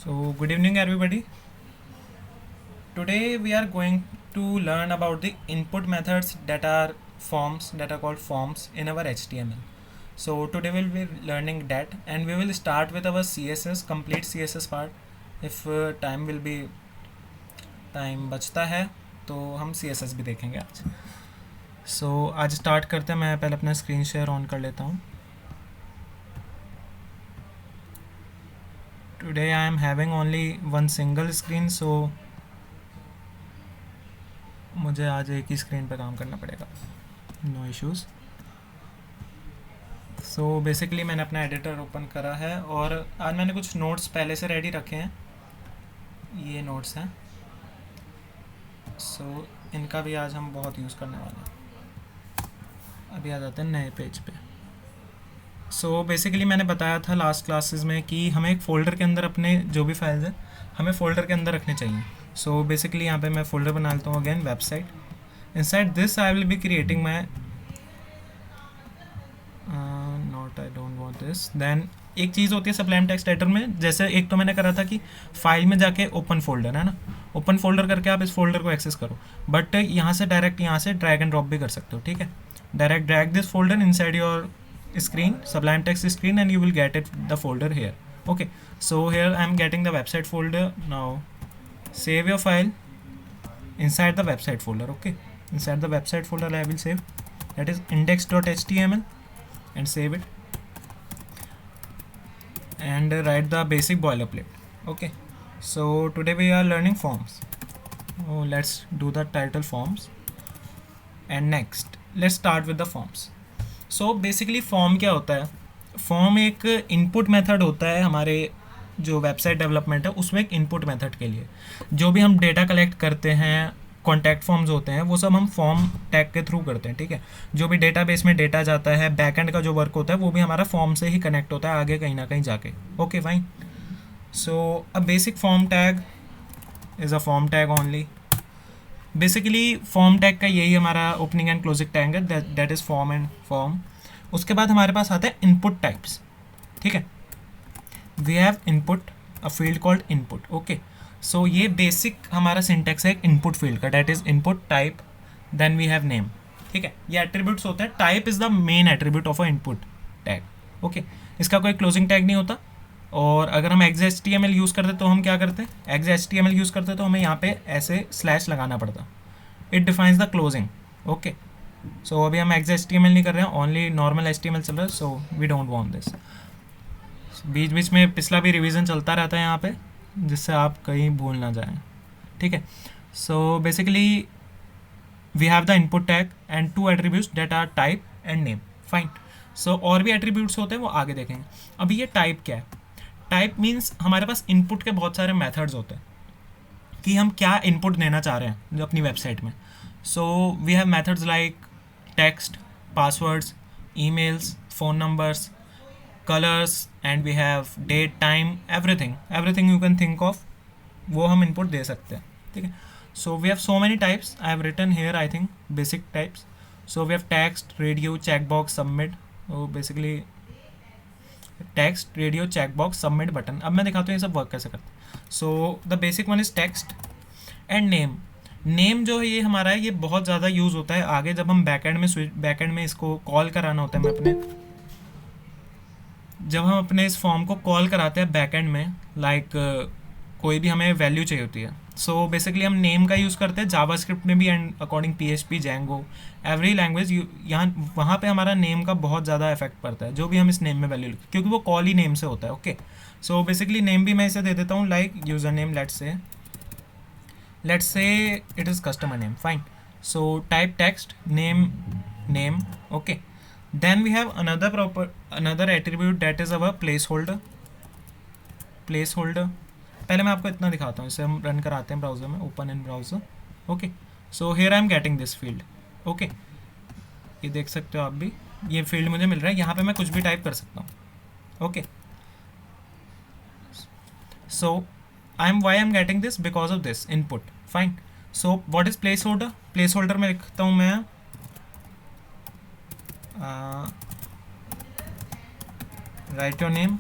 So, good evening, everybody. Today, we are going to learn about the input methods that are called forms in our HTML. So, today we'll be learning that, and we will start with our CSS, complete CSS part. If time बचता है तो हम CSS भी देखेंगे आज. So, आज start करते हैं. मैं पहले अपना स्क्रीन शेयर ऑन कर लेता हूँ. Today I am having only one single screen, so मुझे आज एक ही स्क्रीन पे काम करना पड़ेगा. No issues. सो बेसिकली मैंने अपना एडिटर ओपन करा है और आज मैंने कुछ नोट्स पहले से रेडी रखे हैं. ये नोट्स हैं. सो इनका भी आज हम बहुत यूज़ करने वाले हैं. अभी आ जाते हैं नए पेज पे. सो बेसिकली मैंने बताया था लास्ट क्लासेस में कि हमें एक फ़ोल्डर के अंदर अपने जो भी फाइल्स हैं हमें फ़ोल्डर के अंदर रखने चाहिए. सो बेसिकली यहाँ पे मैं फ़ोल्डर बना लेता हूँ again website. Inside this I will be creating my not I don't want this. Then एक चीज़ होती है सबलाइम टेक्स्ट एडिटर में, जैसे एक तो मैंने करा था कि फाइल में जाके ओपन फोल्डर है ना, ओपन फोल्डर करके आप इस फोल्डर को एक्सेस करो. बट यहाँ से डायरेक्ट यहाँ से ड्रैग एंड ड्रॉप भी कर सकते हो. ठीक है, direct drag this folder inside your screen, sublime text screen, and you will get it the folder here. Okay, so here I am getting the website folder. Now save your file inside the website folder. Okay, inside the website folder I will save, that is index.html, and save it and write the basic boilerplate. Okay, so today we are learning forms. Let's do the title forms, and next let's start with the forms. So basically form क्या होता है? Form एक input method होता है हमारे जो website development है उसमें. एक इनपुट मेथड के लिए जो भी हम डेटा कलेक्ट करते हैं, कॉन्टैक्ट फॉर्म्स होते हैं, वो सब हम फॉर्म टैग के थ्रू करते हैं. ठीक है, जो भी डेटाबेस में डेटा जाता है, बैकएंड का जो वर्क होता है वो भी हमारा फॉर्म से ही कनेक्ट होता है आगे कहीं ना कहीं जाके. Okay fine. So a basic form tag is a form tag only. Basically form tag का यही हमारा ओपनिंग एंड क्लोजिंग टैग है, that is form and form. उसके बाद हमारे पास आता है इनपुट टाइप्स. ठीक है, we have input, a field called input. Okay, so ये बेसिक हमारा सिंटेक्स है एक इनपुट फील्ड का, that is input type, then we have name. ठीक है, ये एट्रीब्यूट्स होते हैं. Type is the main attribute of a input tag. Okay, इसका कोई क्लोजिंग टैग नहीं होता. और अगर हम XHTML यूज़ करते तो हम क्या करते हैं, XHTML यूज़ करते तो हमें यहाँ पे ऐसे स्लैश लगाना पड़ता. It defines the closing. Okay, so अभी हम XHTML नहीं कर रहे हैं, ओनली नॉर्मल HTML चल रहा है. So we don't want this. बीच बीच में पिछला भी रिवीजन चलता रहता है यहाँ पे, जिससे आप कहीं भूल ना जाएं. ठीक है, so basically we have the input tag and two attributes that are type and name. Fine. So और भी एट्रीब्यूट्स होते हैं वो आगे देखेंगे. अभी ये टाइप क्या है? टाइप मीन्स हमारे पास इनपुट के बहुत सारे मेथड्स होते हैं कि हम क्या इनपुट देना चाह रहे हैं जो अपनी वेबसाइट में. So we have methods like text, passwords, emails, phone numbers, colours, and we have date, time, everything you can think of, वो हम इनपुट दे सकते हैं. ठीक है, so we have so many types. I have written here I think basic types. So we have text, radio, checkbox, submit. वो basically text, radio, checkbox, submit button. अब मैं दिखाता हूँ ये सब वर्क कैसे करते हैं. So the basic one is text and name. Name जो है ये हमारा है, ये बहुत ज़्यादा यूज़ होता है आगे जब हम बैकएंड में इसको कॉल कराना होता है. जब हम अपने इस फॉर्म को कॉल कराते हैं बैकएंड में, लाइक कोई भी हमें वैल्यू चाहिए होती है. सो बेसिकली हम नेम का यूज़ करते हैं जावास्क्रिप्ट में भी and according PHP, Django, every language. यहाँ वहाँ पे हमारा नेम का बहुत ज़्यादा इफेक्ट पड़ता है जो भी हम इस नेम में वैल्यू, क्योंकि वो कॉल ही नेम से होता है. ओके, सो बेसिकली नेम भी मैं इसे दे देता हूँ like user name. Let's say it is customer name. Fine. So type text, name. Okay, then we have another attribute that is our placeholder. पहले मैं आपको इतना दिखाता हूँ, इसे हम रन कराते हैं ब्राउज़र में, open in browser. Okay, so here I am getting this field. Okay, ये देख सकते हो आप भी, ये फील्ड मुझे मिल रहा है. यहाँ पे मैं कुछ भी टाइप कर सकता हूँ. Okay, so why I'm getting this because of this input. Fine. So what is placeholder? Placeholder में लिखता हूँ मैं write your name.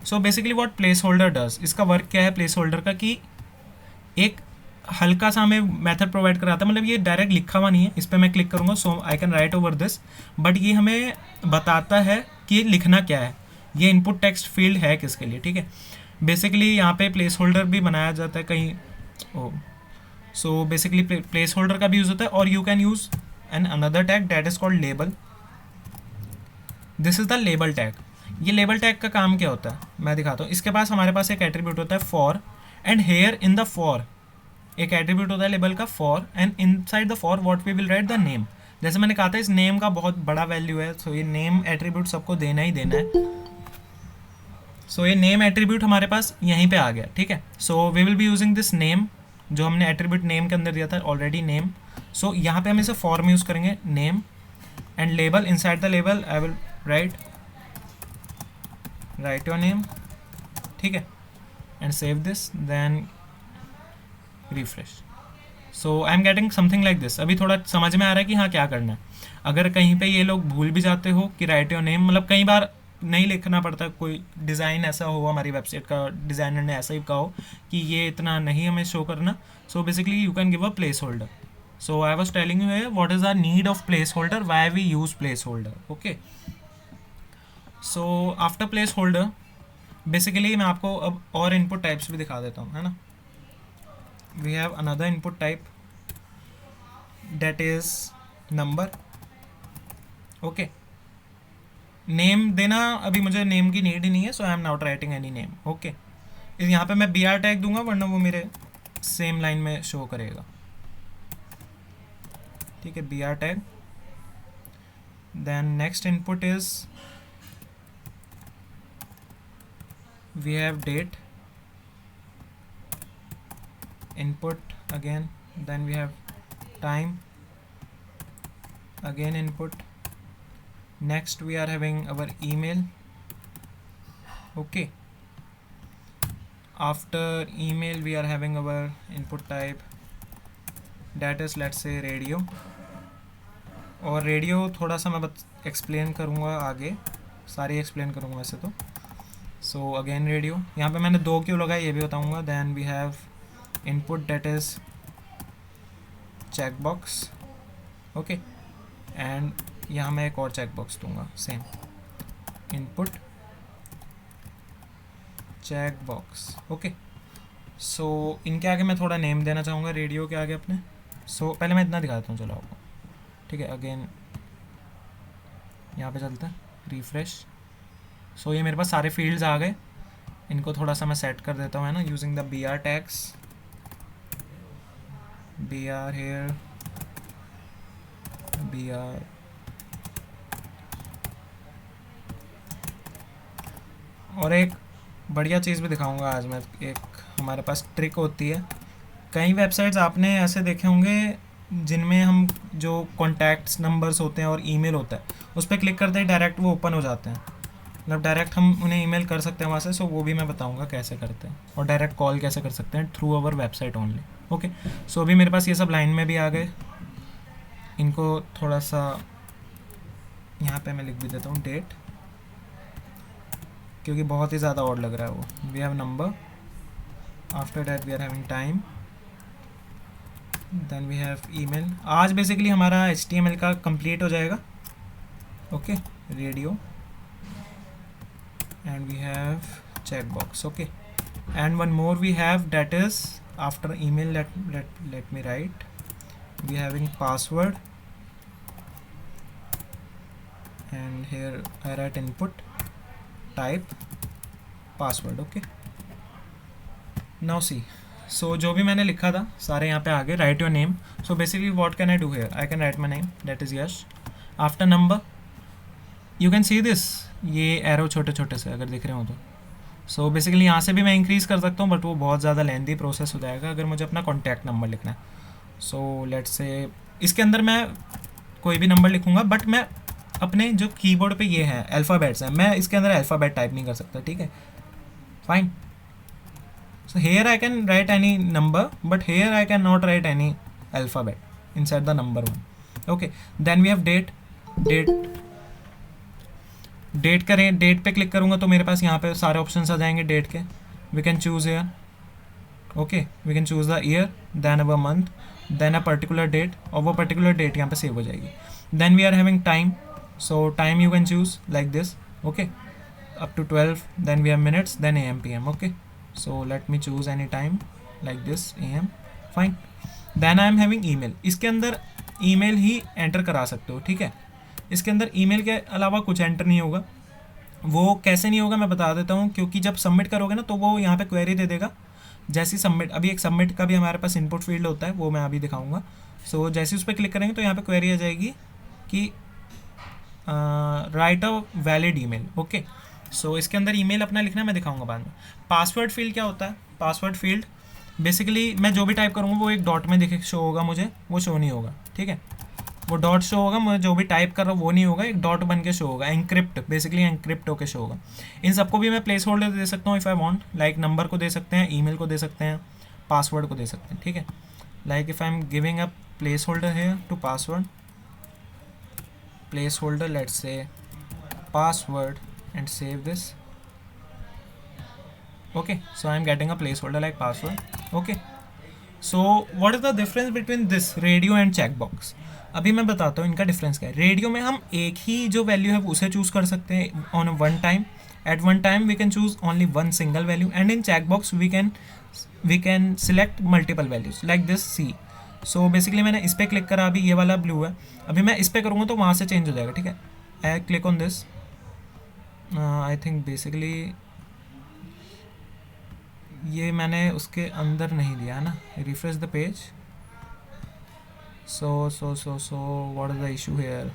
So basically what place holder does, इसका वर्क क्या है प्लेस होल्डर का, कि एक हल्का सा हमें मेथड प्रोवाइड कराता है, मतलब ये डायरेक्ट लिखा हुआ नहीं है, इस पर मैं क्लिक करूँगा so I can write over this, but ये हमें बताता है कि ये लिखना क्या है, ये इनपुट टेक्स्ट फील्ड है किसके लिए, ठीक है। बेसिकली यहाँ पे प्लेस होल्डर भी बनाया जाता है कहीं, सो बेसिकली प्लेस होल्डर का भी यूज़ होता है, और you can use an another tag that is called label. This is the label tag. ये लेबल टैग का काम क्या होता है मैं दिखाता हूँ। इसके पास हमारे पास एक एट्रीब्यूट होता है for, and here in the for एक एट्रीब्यूट होता है लेबल का for, and inside the for what we will write the name. जैसे मैंने कहा था इस नेम का बहुत बड़ा वैल्यू है, सो ये नेम एट्रीब्यूट सबको देना ही देना है। सो ये नेम एट्रीब्यूट हमारे पास यहीं पे आ गया, ठीक है। So we will be using this name, जो हमने एट्रीब्यूट नेम के अंदर दिया था ऑलरेडी नेम। सो यहाँ पे हम इसे फॉर में यूज़ करेंगे name, and label, inside the label I will write your name, ठीक है, and save this, then refresh. So I am getting something like this. अभी थोड़ा समझ में आ रहा है कि हाँ क्या करना है। अगर कहीं पे ये लोग भूल भी जाते हो कि राइट योर नेम, मतलब कई बार नहीं लिखना पड़ता, कोई डिज़ाइन ऐसा हो हमारी वेबसाइट का, डिज़ाइनर ने ऐसा ही कहा हो कि ये इतना नहीं हमें शो करना, so basically you can give a placeholder. So I was telling you what is the need of placeholder, why we use placeholder, okay. So after placeholder basically मैं आपको अब और input types भी दिखा देता हूँ, है ना। we have another input type that is number, okay। Name देना अभी मुझे नेम की नीड ही नहीं है, so I am not writing any name, okay. यहाँ पे मैं बी आर टैग दूंगा, वरना वो मेरे सेम लाइन में शो करेगा, ठीक है, B R tag. Then next input is we have date input again, then we have time again input, next we are having our email, okay। after email we are having our input type that is let's say radio, और radio थोड़ा सा मैं explain करूँगा आगे, सारी explain करूँगा वैसे तो। सो अगेन रेडियो, यहाँ पे मैंने 2 क्यों लगाया ये भी बताऊँगा। Then we have input that is checkbox, okay, and यहाँ मैं एक और checkbox दूंगा सेम input checkbox, okay। सो इनके आगे मैं थोड़ा नेम देना चाहूँगा रेडियो के आगे अपने। सो पहले मैं इतना दिखा देता हूँ चलो आपको, ठीक है। अगेन यहाँ पे चलता है रिफ्रेश। सो ये मेरे पास सारे फील्ड्स आ गए, इनको थोड़ा सा मैं सेट कर देता हूँ, है ना, using the B R tags, br here, br, और एक बढ़िया चीज़ भी दिखाऊंगा आज मैं। एक हमारे पास ट्रिक होती है, कई वेबसाइट्स आपने ऐसे देखे होंगे जिनमें हम जो कॉन्टैक्ट्स नंबर्स होते हैं और ईमेल होता है उस पर क्लिक करते ही डायरेक्ट वो ओपन हो जाते हैं, मतलब डायरेक्ट हम उन्हें ईमेल कर सकते हैं वहाँ से। सो वो भी मैं बताऊंगा कैसे करते हैं, और डायरेक्ट कॉल कैसे कर सकते हैं through our website only, okay. So अभी मेरे पास ये सब लाइन में भी आ गए, इनको थोड़ा सा यहाँ पे मैं लिख भी देता हूँ डेट, क्योंकि बहुत ही ज़्यादा ऑड लग रहा है वो। We have number, after that we are having time, then we have email. आज बेसिकली हमारा HTML का कंप्लीट हो जाएगा, okay, radio, and we have checkbox, okay, and one more we have that is after email, let me write, we having password, and here I write input type password, okay। now see, so जो भी मैंने लिखा था सारे यहाँ पे आ गए। write your name, so basically what can I do here, I can write my name that is Yash, after number you can see this, ये एरो छोटे छोटे से अगर दिख रहे हो तो। सो बेसिकली यहाँ से भी मैं इंक्रीज़ कर सकता हूँ, बट वो बहुत ज़्यादा लेंदी प्रोसेस हो जाएगा अगर मुझे अपना कॉन्टैक्ट नंबर लिखना है। सो लेट्स से इसके अंदर मैं कोई भी नंबर लिखूँगा, बट मैं अपने जो कीबोर्ड पे ये है अल्फ़ाबेट्स हैं, मैं इसके अंदर अल्फ़ाबेट टाइप नहीं कर सकता, ठीक है, fine. So here I can write any number, but here I can not write any alphabet inside the number 1, okay. Then we have date, date करें, डेट पे क्लिक करूँगा तो मेरे पास यहाँ पे सारे ऑप्शन आ जाएंगे डेट के. We can choose here. Okay, we can choose the year, then a month, then a particular date, और वो पर्टिकुलर डेट यहाँ पे सेव हो जाएगी. Then we are having time. So time you can choose like this. Okay, up to 12. Then we have minutes, then AM PM. Okay, so let me choose any time like this AM. Fine. Then I am having email. इसके अंदर email ही enter करा सकते हो. ठीक है, इसके अंदर email के अलावा कुछ एंटर नहीं होगा. वो कैसे नहीं होगा मैं बता देता हूँ, क्योंकि जब सबमिट करोगे ना तो वो यहाँ पे क्वेरी दे देगा. जैसे सबमिट, अभी एक सबमिट का भी हमारे पास इनपुट फील्ड होता है, वो मैं अभी दिखाऊंगा. सो जैसे उस पर क्लिक करेंगे तो यहाँ पे क्वेरी आ जाएगी कि write a valid email. Okay, so इसके अंदर ईमेल अपना लिखना मैं दिखाऊंगा बाद में. पासवर्ड फील्ड क्या होता है? पासवर्ड फील्ड बेसिकली मैं जो भी टाइप करूँगा वो एक डॉट में दिखे शो होगा, मुझे वो शो नहीं होगा. ठीक है, वो डॉट शो होगा, मैं जो भी टाइप कर रहा हूँ वो नहीं होगा, एक डॉट बन के शो होगा. एनक्रिप्ट, बेसिकली एनक्रिप्ट होकर शो होगा. इन सबको भी मैं प्लेस होल्डर दे सकता हूँ if I want. Like number को दे सकते हैं, ईमेल को दे सकते हैं, पासवर्ड को दे सकते हैं. ठीक है, like if I am giving a placeholder here to password, placeholder let's say password and save this. Okay, so I am getting a placeholder like password. Okay, so what is the difference between this radio and checkbox? अभी मैं बताता हूँ इनका difference क्या है. Radio में हम एक ही जो वैल्यू है उसे चूज़ कर सकते हैं on one time. At one time we can choose only one single value. And in checkbox we can select multiple values like this see. So basically मैंने इस पर क्लिक करा, अभी ये वाला ब्लू है, अभी मैं इस पर करूँगा तो वहाँ से चेंज हो जाएगा. ठीक है, I click on this. I think basically ये मैंने उसके अंदर नहीं दिया है ना. Refresh the page. So what is the issue here?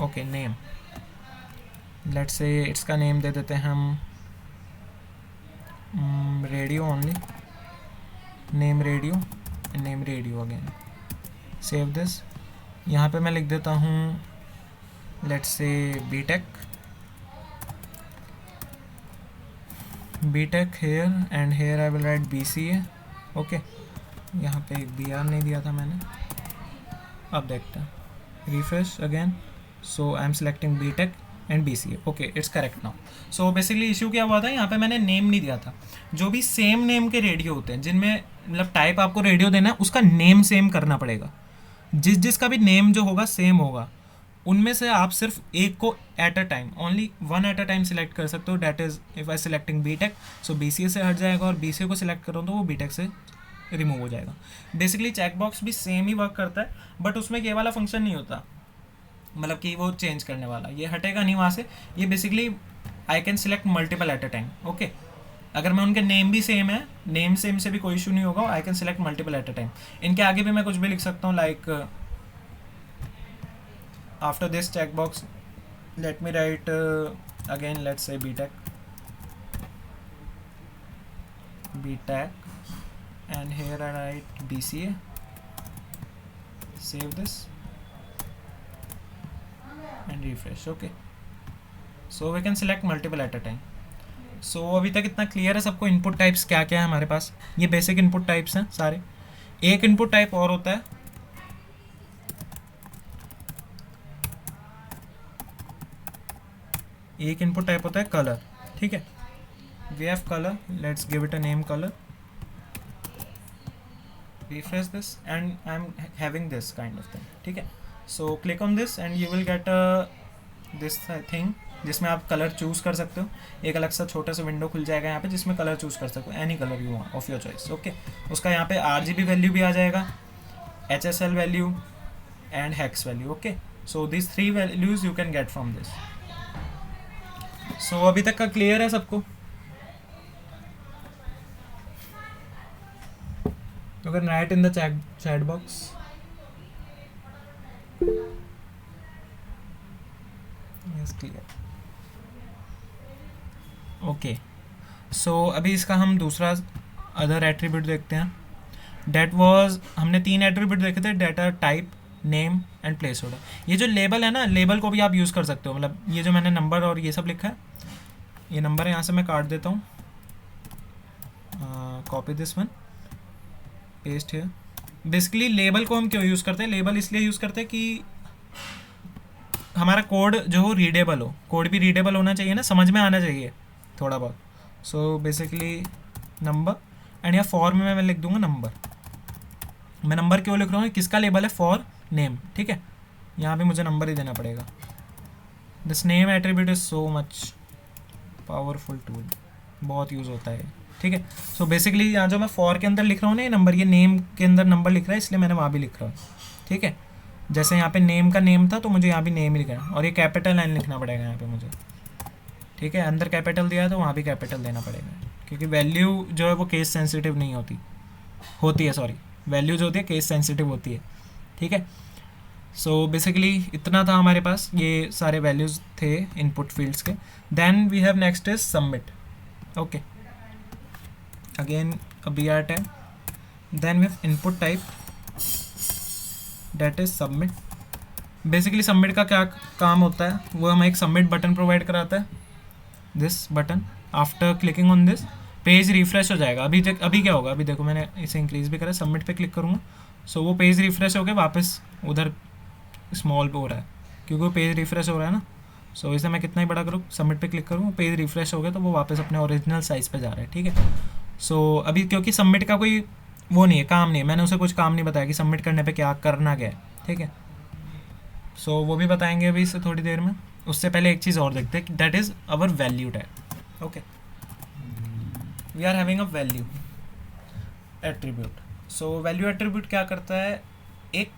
Okay, name, let's say इसका नेम दे देते हैं हम radio only. Name radio and name radio again. Save this. यहाँ पे मैं लिख देता हूँ let's say BTech. BTech here and here I will write BCA. Okay, यहाँ पे एक BR नहीं दिया था मैंने. अब देखते हैं, refresh again. So I am selecting BTech and BCA. Okay, it's correct now. So basically issue क्या हुआ था, यहाँ पे मैंने नेम नहीं दिया था. जो भी सेम नेम के रेडियो होते हैं, जिनमें मतलब टाइप आपको रेडियो देना है, उसका नेम सेम करना पड़ेगा. जिसका भी नेम जो होगा सेम होगा, उनमें से आप सिर्फ एक को at a time, only one at a time select कर सकते हो. That is if I selecting BTech, so BCA से हट जाएगा, और BCA को सिलेक्ट करो तो वो बीटेक से रिमूव हो जाएगा. बेसिकली चेकबॉक्स भी सेम ही वर्क करता है, बट उसमें ये वाला फंक्शन नहीं होता, मतलब कि वो चेंज करने वाला, ये हटेगा नहीं वहाँ से. ये basically I can select multiple eight a time. Okay, अगर मैं उनके नेम भी सेम है, नेम सेम से भी कोई इशू नहीं होगा. I can select multiple eight a time. इनके आगे भी मैं कुछ भी लिख सकता हूँ, like after this checkbox let me write again let's say BTech and here I write BCA. Save this and refresh. Okay, so we can select multiple at a time. So अभी तक इतना क्लियर है सबको? Input types क्या क्या है हमारे पास, ये बेसिक इनपुट टाइप्स हैं सारे. एक इनपुट टाइप और होता है, एक इनपुट टाइप होता है कलर. ठीक है, we have colour, let's give it a name colour. Refresh this and I am having this kind of thing. ठीक है, so click on this and you will get this thing जिसमें आप colour choose कर सकते हो. एक अलग सा छोटा सा विंडो खुल जाएगा यहाँ पे, जिसमें कलर चूज़ कर सकते हो, any colour you want of your choice. Okay, उसका यहाँ पे RGB वैल्यू भी आ जाएगा, HSL value and hex value. Okay, so this 3 values you can get from this. So अभी तक का क्लियर है सबको? You can write in the chat box. Yes, clear. Okay. So अभी इसका हम दूसरा अदर एट्रीब्यूट देखते हैं. That was हमने 3 एट्रीब्यूट देखे थे, data type, name and place holder. ये जो लेबल है ना, लेबल को भी आप यूज़ कर सकते हो. मतलब ये जो मैंने नंबर और ये सब लिखा है, ये नंबर है, यहाँ से मैं काट देता हूँ. कॉपी दिस वन, पेस्ट है. बेसिकली लेबल को हम क्यों यूज़ करते हैं? लेबल इसलिए यूज़ करते हैं कि हमारा कोड जो हो रीडेबल हो, कोड भी रीडेबल होना चाहिए ना, समझ में आना चाहिए थोड़ा बहुत. सो बेसिकली नंबर, एंड या फॉर में मैं लिख दूंगा नंबर. मैं नंबर क्यों लिख रहा हूँ, किसका लेबल है, फॉर नेम. ठीक है, यहाँ पे मुझे नंबर ही देना पड़ेगा. This name attribute is so much powerful tool, बहुत यूज़ होता है. ठीक है, सो बेसिकली यहाँ जो मैं फॉर के अंदर लिख रहा हूँ ना ये नंबर, ये नेम के अंदर नंबर लिख रहा है, इसलिए मैंने वहाँ भी लिख रहा हूँ. ठीक है, जैसे यहाँ पे नेम का नेम था तो मुझे यहाँ भी नेम ही लिखना है, और ये कैपिटल एन लिखना पड़ेगा यहाँ पे मुझे. ठीक है, अंदर कैपिटल दिया है तो वहाँ भी कैपिटल देना पड़ेगा, क्योंकि वैल्यू जो है वो केस सेंसिटिव नहीं होती है, सॉरी, वैल्यू जो होती है केस सेंसिटिव होती है. ठीक है, सो बेसिकली इतना था हमारे पास, ये सारे वैल्यूज़ थे इनपुट फील्ड्स के. Then we have next is submit. Okay, again a br tag. Then we have input type, that is submit. Basically submit का क्या काम होता है, वो हमें एक सबमिट बटन प्रोवाइड कराता है. This button, after clicking on this page refresh हो जाएगा. अभी क्या होगा, अभी देखो मैंने इसे इंक्रीज भी करा, सबमिट पे क्लिक करूँगा सो वो पेज रिफ्रेश हो गया, वापस उधर स्मॉल पे हो रहा है क्योंकि वो पेज रिफ्रेश हो रहा है ना. सो इसे मैं कितना ही बड़ा करूँ, सबमिट पे क्लिक करूँ, पेज रिफ्रेश हो गया तो वो वापस अपने ओरिजिनल साइज़ पे जा रहा है. ठीक है, सो अभी क्योंकि सबमिट का कोई वो नहीं है, काम नहीं है, मैंने उसे कुछ काम नहीं बताया कि सबमिट करने पे क्या करना क्या है. ठीक है, सो वो भी बताएंगे अभी इससे थोड़ी देर में. उससे पहले एक चीज़ और देखते हैं, that is our value tag. Okay, we are having a value attribute. So value attribute क्या करता है, एक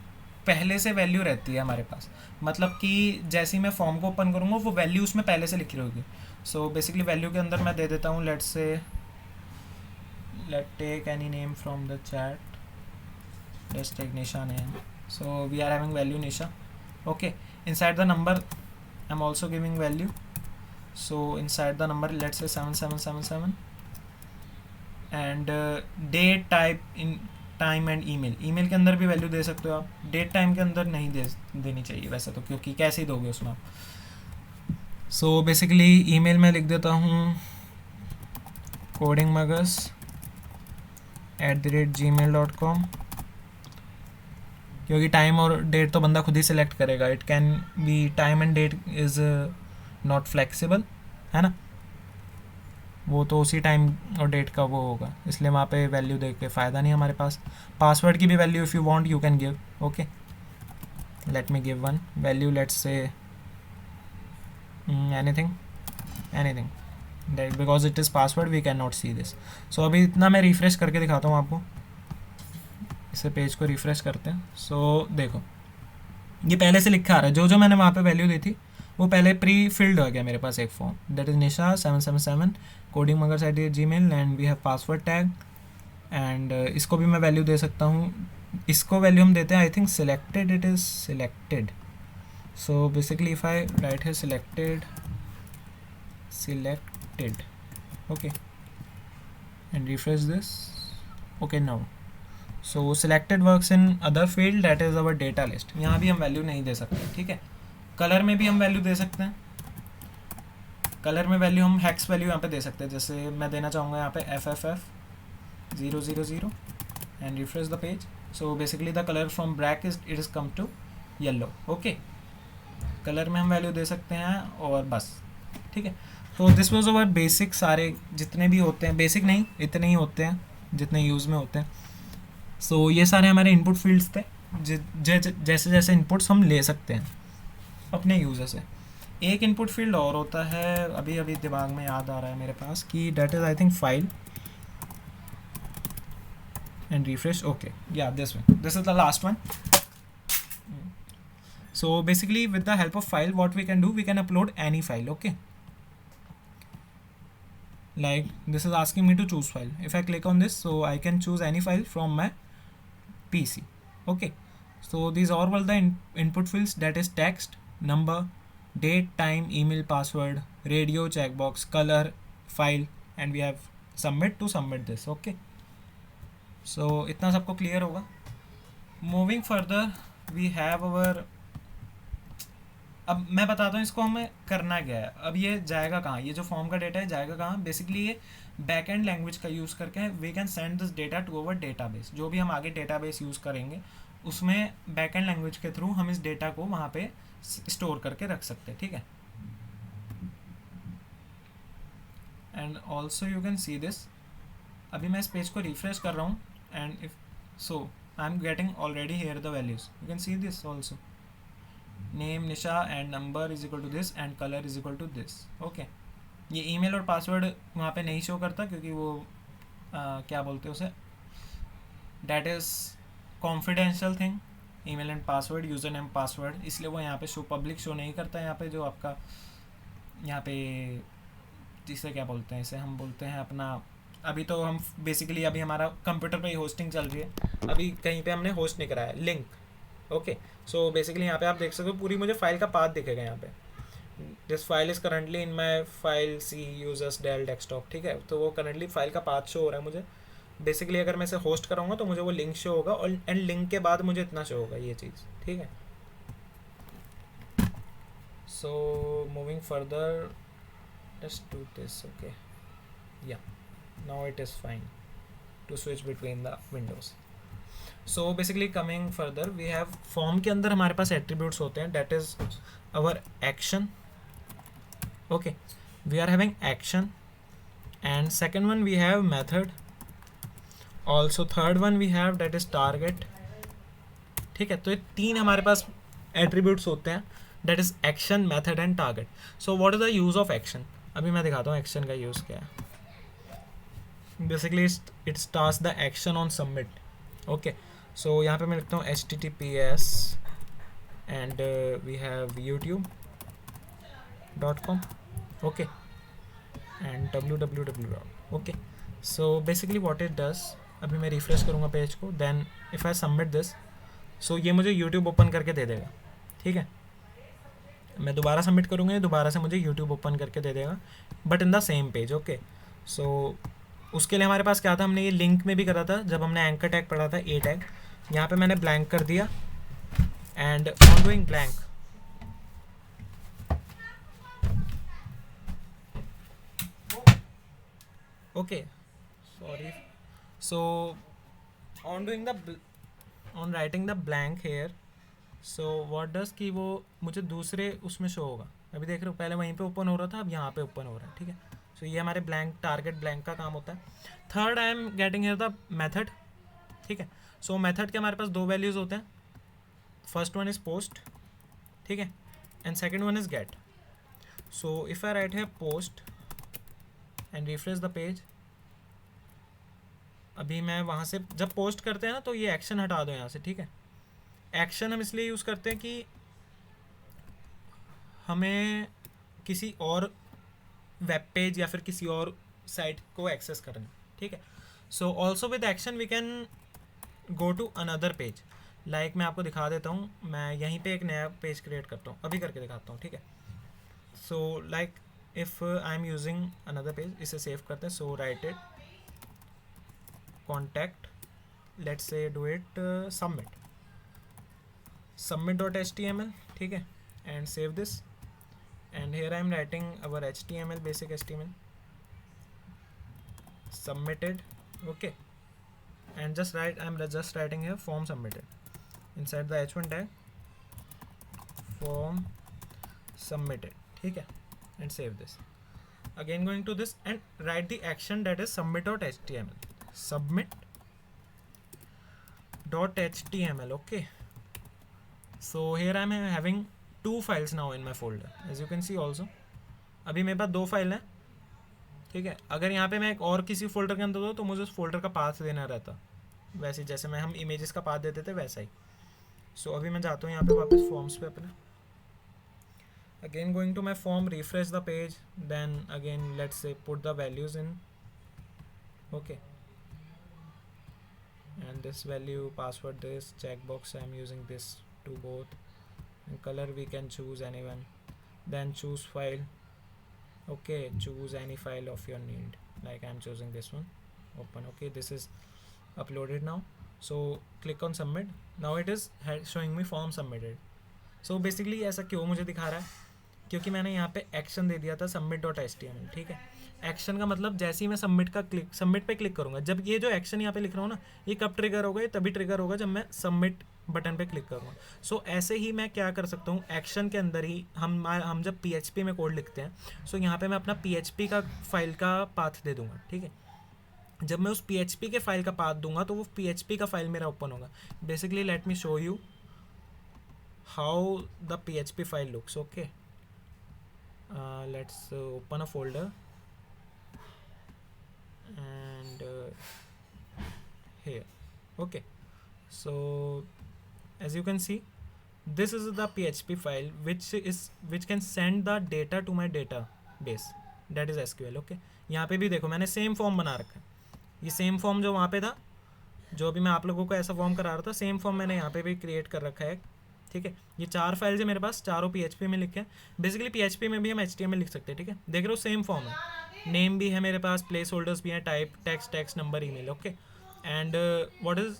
पहले से वैल्यू रहती है हमारे पास, मतलब कि जैसे ही मैं फॉर्म को ओपन करूँगा वो वैल्यू उसमें पहले से लिखी होगी. सो बेसिकली वैल्यू के अंदर मैं दे देता हूँ, let's take any name from the chat. Let's take Nisha name. So we are having value Nisha. Okay, inside the number I'm also giving value. So inside the number let's say 7777 and date type in time and email के अंदर भी value दे सकते हो आप. Date time के अंदर नहीं देनी चाहिए वैसे तो, क्योंकि कैसे ही दोगे उसमें आप. सो बेसिकली ईमेल में लिख देता हूँ codingmagus@gmail.com, क्योंकि टाइम और डेट तो बंदा खुद ही सिलेक्ट करेगा. It can be time and that is not flexible, है ना, वो तो उसी टाइम और डेट का वो होगा, इसलिए वहाँ पे वैल्यू देख के फ़ायदा नहीं हमारे पास. पासवर्ड की भी value if you want you can give. Okay, let me give one value, let's say anything because it is password we can not see this. So अभी इतना मैं रिफ़्रेश करके दिखाता हूँ आपको, इसे पेज को रिफ़्रेश करते हैं. सो देखो ये पहले से लिखा आ रहा है, जो मैंने वहाँ पे वैल्यू दी थी वो पहले प्री फिल्ड हो गया मेरे पास एक form, that is Nisha 777 codingmagus@gmail and we have password tag. And इसको भी मैं वैल्यू दे सकता हूँ, इसको वैल्यू हम देते हैं I think selected, it is selected. So basically if I write है selected okay and refresh this. Okay now so selected works in other field, that is our data list. यहाँ भी हम वैल्यू नहीं दे सकते. ठीक है, कलर में भी हम वैल्यू दे सकते हैं. कलर में वैल्यू हम हेक्स वैल्यू यहाँ पे दे सकते हैं, जैसे मैं देना चाहूँगा यहाँ पे FFF000 and refresh the page. So basically the colour from black is it is come to yellow. Okay, colour में हम वैल्यू दे सकते हैं और बस. ठीक है, तो दिस वाज अवर बेसिक, सारे जितने भी होते हैं, बेसिक नहीं इतने ही होते हैं जितने यूज़ में होते हैं. सो ये सारे हमारे इनपुट फील्ड्स थे, जैसे जैसे इनपुट्स हम ले सकते हैं अपने यूज़र से. एक इनपुट फील्ड और होता है, अभी दिमाग में याद आ रहा है मेरे पास कि date is I think file and refresh. Okay yeah this is the last one. So basically with the help of file what we can do, we can upload any file. Okay, like this is asking me to choose file. If I click on this, so I can choose any file from my PC. Okay, so these are all the input fields, that is text, number, date, time, email, password, radio, checkbox, color, file, and we have submit to submit this. Okay, so इतना सबको clear होगा. Moving further we have our, अब मैं बताता हूँ इसको हमें करना क्या है. अब ये जाएगा कहाँ, ये जो फॉर्म का डेटा है जाएगा कहाँ, बेसिकली ये बैक एंड लैंग्वेज का यूज़ करके we can send this data to our database. जो भी हम आगे डेटाबेस यूज़ करेंगे उसमें बैक एंड लैंग्वेज के थ्रू हम इस डेटा को वहाँ पे स्टोर करके रख सकते हैं, ठीक है। And also you can see this, अभी मैं इस पेज को रिफ्रेश कर रहा हूँ and if so I am getting already here the values, you can see this also, name Nisha and number is equal to this and colour is equal to this, okay. ये email और password वहाँ पे नहीं show करता क्योंकि वो क्या बोलते हैं उसे, that is confidential thing, email and password, user name password, इसलिए वो यहाँ पे शो पब्लिक शो नहीं करता। यहाँ पे जो आपका यहाँ पे जिसे क्या बोलते हैं, इसे हम बोलते हैं अपना, अभी तो हम बेसिकली अभी हमारा कंप्यूटर पे ही होस्टिंग चल रही है, अभी कहीं पे हमने होस्ट नहीं कराया लिंक, ओके। सो बेसिकली यहाँ पे आप देख सकते हो पूरी मुझे फाइल का पाथ दिखेगा यहाँ पे, this file is currently in my file C users Dell desktop, ठीक है। तो वो करंटली फाइल का पाथ शो हो रहा है मुझे। बेसिकली अगर मैं इसे होस्ट कराऊंगा तो मुझे वो लिंक शो होगा और एंड लिंक के बाद मुझे इतना शो होगा ये चीज़, ठीक है। So moving further, let's do this, okay, yeah now it is fine to switch between the windows. So basically coming further, we have form के अंदर हमारे पास एट्रीब्यूट्स होते हैं, that is our action, okay, we are having action, and second one we have method, also third one we have that is target, ठीक है। तो ये तीन हमारे पास एट्रीब्यूट्स होते हैं, that is action, method and target. So what is the use of action? अभी मैं दिखाता हूँ एक्शन का यूज़ क्या है। Basically it starts the action on submit, okay. So यहाँ पे मैं लिखता हूँ https and we have youtube.com, okay, and www, okay. So basically what it does, अभी मैं रिफ्रेश करूँगा पेज को, then if I submit this, so ये मुझे यूट्यूब ओपन करके दे देगा, ठीक है। मैं दोबारा सबमिट करूँगा, दोबारा से मुझे यूट्यूब ओपन करके दे देगा, but in the same page, okay. So उसके लिए हमारे पास क्या था, हमने ये लिंक में भी करा था जब हमने एंकर टैग पढ़ा था, ए टैग, यहाँ पे मैंने ब्लैंक कर दिया and on doing blank, okay, sorry. So on writing the blank here, so what does कि वो मुझे दूसरे उसमें शो होगा, अभी देख रहे हो पहले वहीं पे ओपन हो रहा था, अब यहाँ पे ओपन हो रहा है, ठीक है। सो ये हमारे ब्लैंक टारगेट ब्लैंक का काम होता है। Third I am getting here the method, ठीक है। सो मेथड के हमारे पास दो वैल्यूज़ होते हैं, फर्स्ट वन इज़ पोस्ट, ठीक है, and second one is get. So if I write है post and refresh the page, अभी मैं वहाँ से जब पोस्ट करते हैं ना तो ये एक्शन हटा दो यहाँ से, ठीक है। एक्शन हम इसलिए यूज़ करते हैं कि हमें किसी और वेब पेज या फिर किसी और साइट को एक्सेस करना, ठीक है। So also with action we can go to another page, like मैं आपको दिखा देता हूँ, मैं यहीं पे एक नया पेज क्रिएट करता हूँ, अभी करके दिखाता हूँ, ठीक है। So like if I am using another page, इसे सेव करते हैं, so write it contact, let's say do it submit.html, ठीक है, and save this, and here I am writing our HTML, basic HTML, submitted, okay, and just write, I'm just writing here form submitted, inside the h1 tag form submitted, ठीक है, and save this, again going to this and write the action that is submit.html, submit.html, okay. So here I am having two files now in my folder, as you can see also. अभी मेरे पास दो file हैं, ठीक है। अगर यहाँ पे मैं एक और किसी फोल्डर के अंदर दो तो मुझे उस फोल्डर का पाथ देना रहता, वैसे जैसे मैं हम इमेजेस का पाथ देते थे वैसा ही। सो अभी मैं जाता हूँ यहाँ पे वापस फॉर्म्स पे अपने, again going to my form, refresh the page, then again let's say put the values in, okay, and this value, password, this checkbox, I am using this to both, and color we can choose anyone, then choose file, okay, choose any file of your need, like I am choosing this one, open, okay, this is uploaded now, so click on submit, now it is showing me form submitted. So basically ऐसा क्यों मुझे दिखा रहा है, क्योंकि मैंने यहाँ पे एक्शन दे दिया था submit.html, ठीक है। एक्शन का मतलब जैसे ही मैं सबमिट पे क्लिक करूँगा, जब ये जो एक्शन यहाँ पे लिख रहा हूँ ना, ये कब ट्रिगर होगा, ये तभी ट्रिगर होगा जब मैं सबमिट बटन पे क्लिक करूँगा। सो ऐसे ही मैं क्या कर सकता हूँ, एक्शन के अंदर ही हम जब PHP में कोड लिखते हैं, सो यहाँ पे मैं अपना PHP का फाइल का पाथ दे दूँगा, ठीक है। जब मैं उस PHP के फाइल का पाथ दूंगा तो वो PHP का फाइल मेरा ओपन होगा। Basically let me show you how the PHP file looks. Okay, let's open a folder and here. Okay, so as you can see, this is the PHP file which can send the data to my database, that is SQL. Okay, यहाँ पे भी देखो मैंने same form बना रखा है, ये same form जो वहाँ पे था, जो अभी मैं आप लोगों को ऐसा फॉर्म करा रहा था, सेम फॉर्म मैंने यहाँ पे भी क्रिएट कर रखा है, ठीक है। ये 4 फाइल्स है मेरे पास, चारों PHP में लिखे हैं। बेसिकली PHP में भी हम HTML लिख सकते हैं, ठीक है। देख रहे हो सेम फॉर्म है, नेम भी है मेरे पास, प्लेस होल्डर्स भी हैं, type text number email. Okay, and what is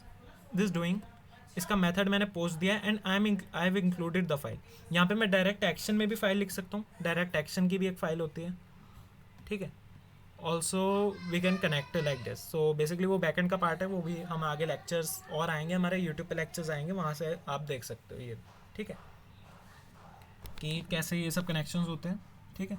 this doing, इसका मेथड मैंने पोस्ट दिया है and I have included the file. यहाँ पे मैं डायरेक्ट एक्शन में भी फाइल लिख सकता हूँ, डायरेक्ट एक्शन की भी एक फाइल होती है, ठीक है। Also we can connect like this. So basically वो बैकएंड का पार्ट है, वो भी हम आगे लेक्चर्स और आएंगे, हमारे यूट्यूब पे लेक्चर्स आएंगे, वहाँ से आप देख सकते हो ये, ठीक है, कि कैसे ये सब कनेक्शंस होते हैं, ठीक है।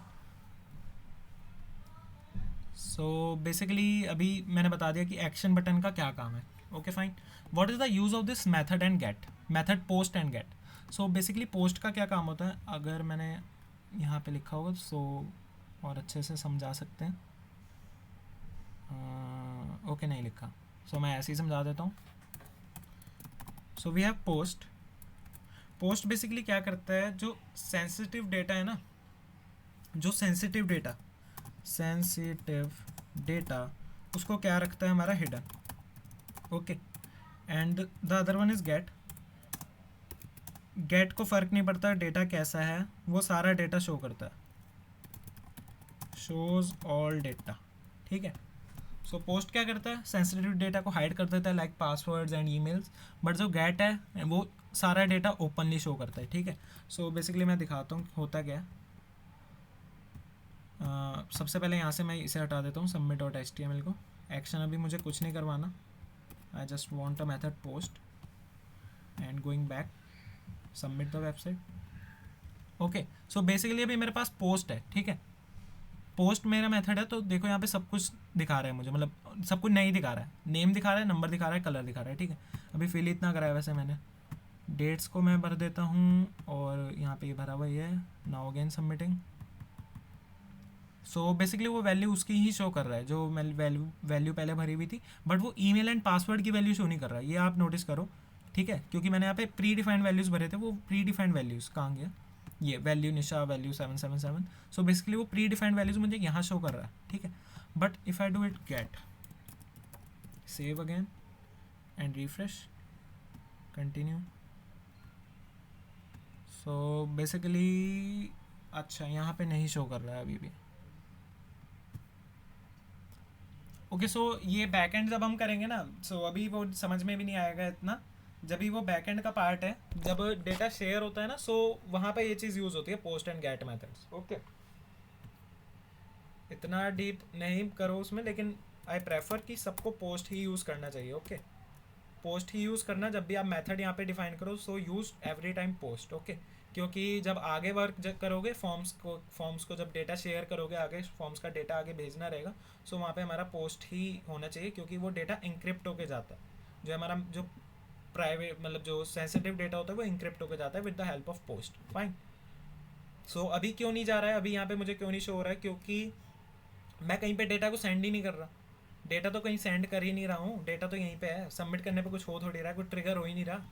सो बेसिकली अभी मैंने बता दिया कि एक्शन बटन का क्या काम है। Okay fine, what is the use of this method and get, method post and get. So basically post का क्या काम होता है, अगर मैंने यहाँ पे लिखा होगा सो और अच्छे से समझा सकते हैं। ओके नहीं लिखा, सो मैं ऐसे ही समझा देता हूँ। So we have post. Post basically क्या करता है, जो सेंसिटिव डेटा है ना, जो सेंसिटिव डेटा उसको क्या रखता है हमारा, hidden. Okay, and the other one is get. Get को फर्क नहीं पड़ता डेटा कैसा है, वो सारा डेटा शो करता है, शोज ऑल डेटा, ठीक है। सो पोस्ट क्या करता है, सेंसिटिव डेटा को हाइड कर देता है, like passwords and emails, but जो गेट है वो सारा डेटा ओपनली शो करता है, ठीक है। सो बेसिकली मैं दिखाता हूँ होता क्या है। सबसे पहले यहाँ से मैं इसे हटा देता हूँ, submit.html को। एक्शन अभी मुझे कुछ नहीं करवाना, I just want a method post and going back, submit the website. Okay, so basically अभी मेरे पास पोस्ट है, ठीक है। पोस्ट मेरा मेथड है, तो देखो यहाँ पे सब कुछ दिखा रहा है मुझे, मतलब सब कुछ नहीं दिखा रहा है, नेम दिखा रहा है, नंबर दिखा रहा है, कलर दिखा रहा है, ठीक है। अभी फिल इतना करा है वैसे मैंने, डेट्स को मैं भर देता हूँ और यहाँ पे ये भरा हुआ ही है, नाउ अगेन सबमिटिंग। सो बेसिकली वो वैल्यू उसकी ही शो कर रहा है जो मैं वैल्यू पहले भरी हुई थी, बट वो ईमेल एंड पासवर्ड की वैल्यू शो नहीं कर रहा है, ये आप नोटिस करो, ठीक है। क्योंकि मैंने यहाँ पे प्री डिफाइंड वैल्यूज़ भरे थे, वो प्री डिफाइंड वैल्यूज़ कहाँ गया, ये वैल्यू निशा वैल्यू 777। सो बेसिकली वो प्री डिफाइंड वैल्यूज़ मुझे यहाँ शो कर रहा है, ठीक है। But if I do it get, save again and refresh, continue. So basically अच्छा यहाँ पे नहीं शो कर रहा है अभी भी। ओके, सो ये बैकएंड जब हम करेंगे ना, सो अभी वो समझ में भी नहीं आएगा इतना, जब भी वो बैकएंड का पार्ट है, जब डेटा शेयर होता है ना, सो वहाँ पे ये चीज़ यूज़ होती है, post and get methods. Okay, इतना डीप नहीं करो उसमें, लेकिन आई प्रेफर कि सबको पोस्ट ही यूज़ करना चाहिए। ओके, पोस्ट ही यूज़ करना, जब भी आप मेथड यहाँ पे डिफाइन करो, so use every time post. Okay, क्योंकि जब आगे वर्क करोगे, फॉर्म्स को जब डेटा शेयर करोगे, आगे फॉर्म्स का डेटा आगे भेजना रहेगा, सो वहाँ पे हमारा पोस्ट ही होना चाहिए, क्योंकि वो डेटा इंक्रिप्ट होके जाता है, जो हमारा जो प्राइवेट मतलब जो सेंसिटिव डेटा होता है वो इंक्रिप्ट होके जाता है with the help of post. Fine. So अभी क्यों नहीं जा रहा है, अभी यहाँ पे मुझे क्यों नहीं शो हो रहा है, क्योंकि मैं कहीं पे डेटा को सेंड ही नहीं कर रहा, डेटा तो कहीं सेंड कर ही नहीं रहा हूँ, डेटा तो यहीं पे है, सबमिट करने पे कुछ हो थोड़ी रहा है, कुछ ट्रिगर हो ही नहीं रहा,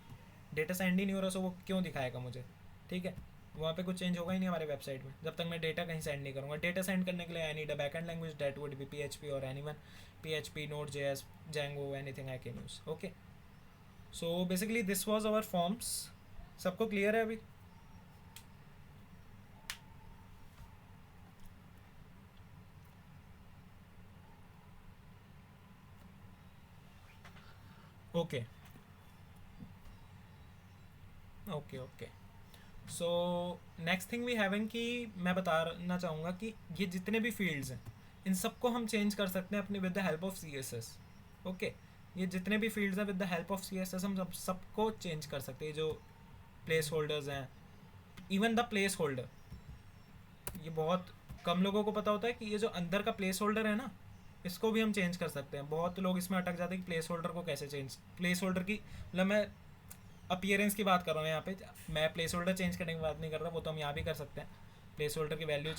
डेटा सेंड ही नहीं हो रहा, सो वो क्यों दिखाएगा मुझे, ठीक है। वहाँ पे कुछ चेंज होगा ही नहीं हमारे वेबसाइट में जब तक मैं डेटा कहीं सेंड नहीं करूँगा। डेटा सेंड करने के लिए I need a backend language, that would be PHP और anyone, PHP, Node.js, Django, anything I can use. Okay, so basically this was our forms. सबको क्लियर है अभी? Okay okay okay, so next thing we have कि मैं बताना चाहूँगा कि ये जितने भी फील्ड्स हैं इन सबको हम चेंज कर सकते हैं अपने with the help of CSS। Okay, ये जितने भी फील्ड्स हैं with the help of CSS हम सबको चेंज कर सकते हैं. जो प्लेस होल्डर्स हैं, इवन द प्लेस होल्डर, ये बहुत कम लोगों को पता होता है कि ये जो अंदर का प्लेस होल्डर है ना, इसको भी हम चेंज कर सकते हैं. बहुत लोग इसमें अटक जाते हैं कि प्लेस होल्डर को कैसे चेंज, प्लेस होल्डर की मतलब मैं अपीयरेंस की बात कर रहा हूँ यहाँ पे, मैं प्लेस होल्डर चेंज करने की बात नहीं कर रहा, वो तो हम यहाँ भी कर सकते हैं. प्लेस होल्डर की वैल्यू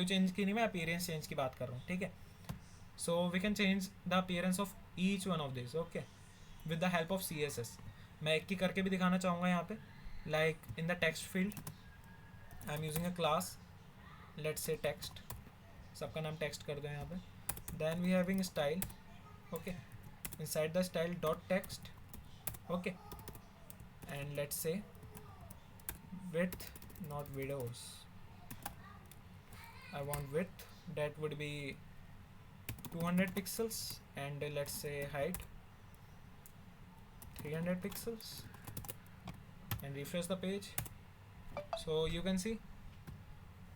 चेंज की नहीं, मैं अपीयरेंस चेंज की बात कर रहा हूँ. ठीक है, so we can change the appearance of each one of this. Okay, with the help of CSS. मैं एक की करके भी दिखाना चाहूँगा यहाँ पे. Like in the text field I am using a class, let's say text, सबका नाम टेक्स्ट कर दो यहाँ पे. Then we having style. Okay, inside the style dot text. Okay, and let's say width, not videos. I want width that would be 200 pixels, and let's say height 300 pixels, and refresh the page. So you can see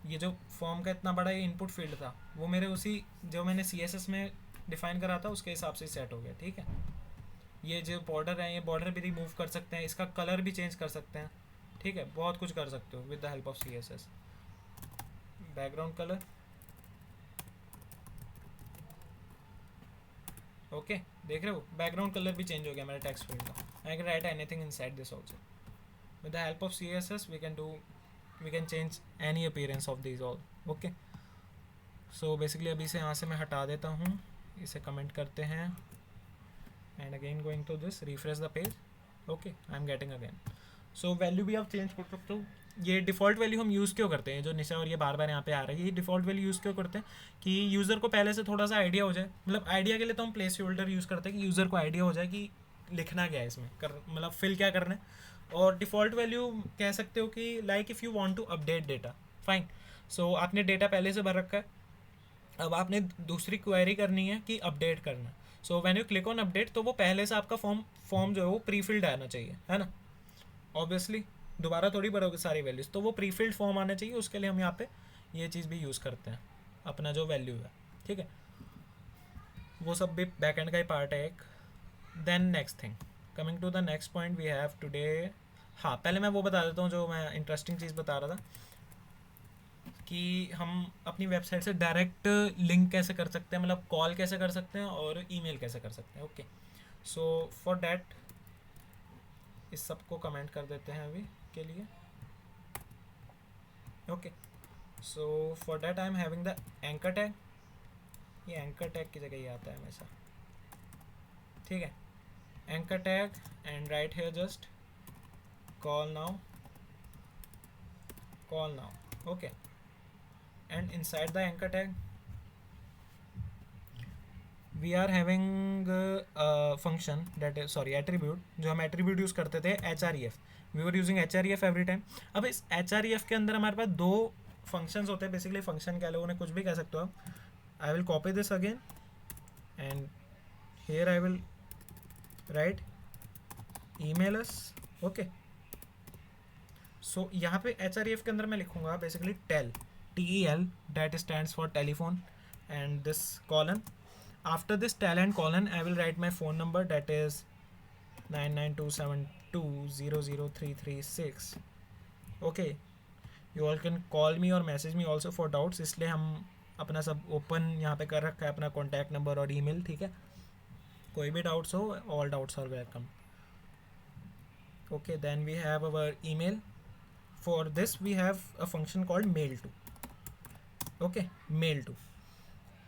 ये जो form का इतना बड़ा ये input field था, वो मेरे उसी जो मैंने CSS में डिफाइन करा था उसके हिसाब से सेट हो गया. ठीक है, ये जो बॉर्डर है, ये बॉर्डर भी रिमूव कर सकते हैं, इसका कलर भी चेंज कर सकते हैं. ठीक है, बहुत कुछ कर सकते हो with the help of CSS. Background colour. Okay, देख रहे हो बैकग्राउंड कलर भी चेंज हो गया मेरे टेक्स्ट फील्ड का. I can write anything inside this also. With the help of CSS we can change any appearance of this all. Okay, so basically अभी से यहाँ से मैं हटा देता हूँ, इसे कमेंट करते हैं, and again going to this, refresh the page. okay, I am getting again. so value भी आप चेंज कर सकते हो. ये डिफ़ॉल्ट वैल्यू हम यूज़ क्यों करते हैं, जो निशा और ये बार बार यहाँ पे आ रहा है, ये डिफ़ॉल्ट वैल्यू यूज़ क्यों करते हैं कि यूज़र को पहले से थोड़ा सा आइडिया हो जाए. मतलब आइडिया के लिए तो हम प्लेस होल्डर यूज़ करते हैं कि यूज़र को आइडिया हो जाए कि लिखना क्या है इसमें, मतलब फिल क्या करना है. और डिफ़ॉल्ट वैल्यू कह सकते हो कि like if you want to update data, fine. So आपने डेटा पहले से भर रखा है, अब आपने दूसरी क्वेरी करनी है कि अपडेट करना. So when you click on update, तो वो पहले से आपका फॉर्म जो है वो प्री फिल्ड आना चाहिए, है ना. ऑब्वियसली दोबारा थोड़ी भरोगे सारी वैल्यूज़, तो वो प्री फिल्ड फॉर्म आना चाहिए. उसके लिए हम यहाँ पे ये चीज़ भी यूज़ करते हैं, अपना जो वैल्यू है. ठीक है, वो सब भी बैकएंड का ही पार्ट है एक. Then next thing, coming to the next point we have today. हाँ, पहले मैं वो बता देता हूँ जो मैं इंटरेस्टिंग चीज़ बता रहा था कि हम अपनी वेबसाइट से डायरेक्ट लिंक कैसे कर सकते हैं, मतलब कॉल कैसे कर सकते हैं और ईमेल कैसे कर सकते हैं. ओके, सो फॉर डैट इस सब को कमेंट कर देते हैं अभी के लिए. Okay, so for that I am having the anchor tag. ये एंकर टैग की जगह ही आता है हमेशा. ठीक है, anchor tag and right here just call now. Okay, and inside the anchor tag we are having a function that is attribute, जो हम attribute यूज़ करते थे href. we were using href every time. अब इस href के अंदर हमारे पास दो functions होते हैं. बेसिकली फंक्शन क्या लोगों ने कुछ भी कह सकते हो आप. I will copy this again and here I will write email us. okay, so यहाँ पे href के अंदर मैं लिखूँगा basically TEL, that stands for telephone, and this colon. After this tel and colon, I will write my phone number, that is 9927200336. okay, you all can call me or message me also for doubts. इसलिए हम अपना सब open यहाँ पे कर रखा है, अपना कॉन्टैक्ट नंबर और ईमेल. ठीक है, कोई भी डाउट्स हो, all doubts are welcome. okay, then we have our email. for this we have a function called mail to. Okay, mail to.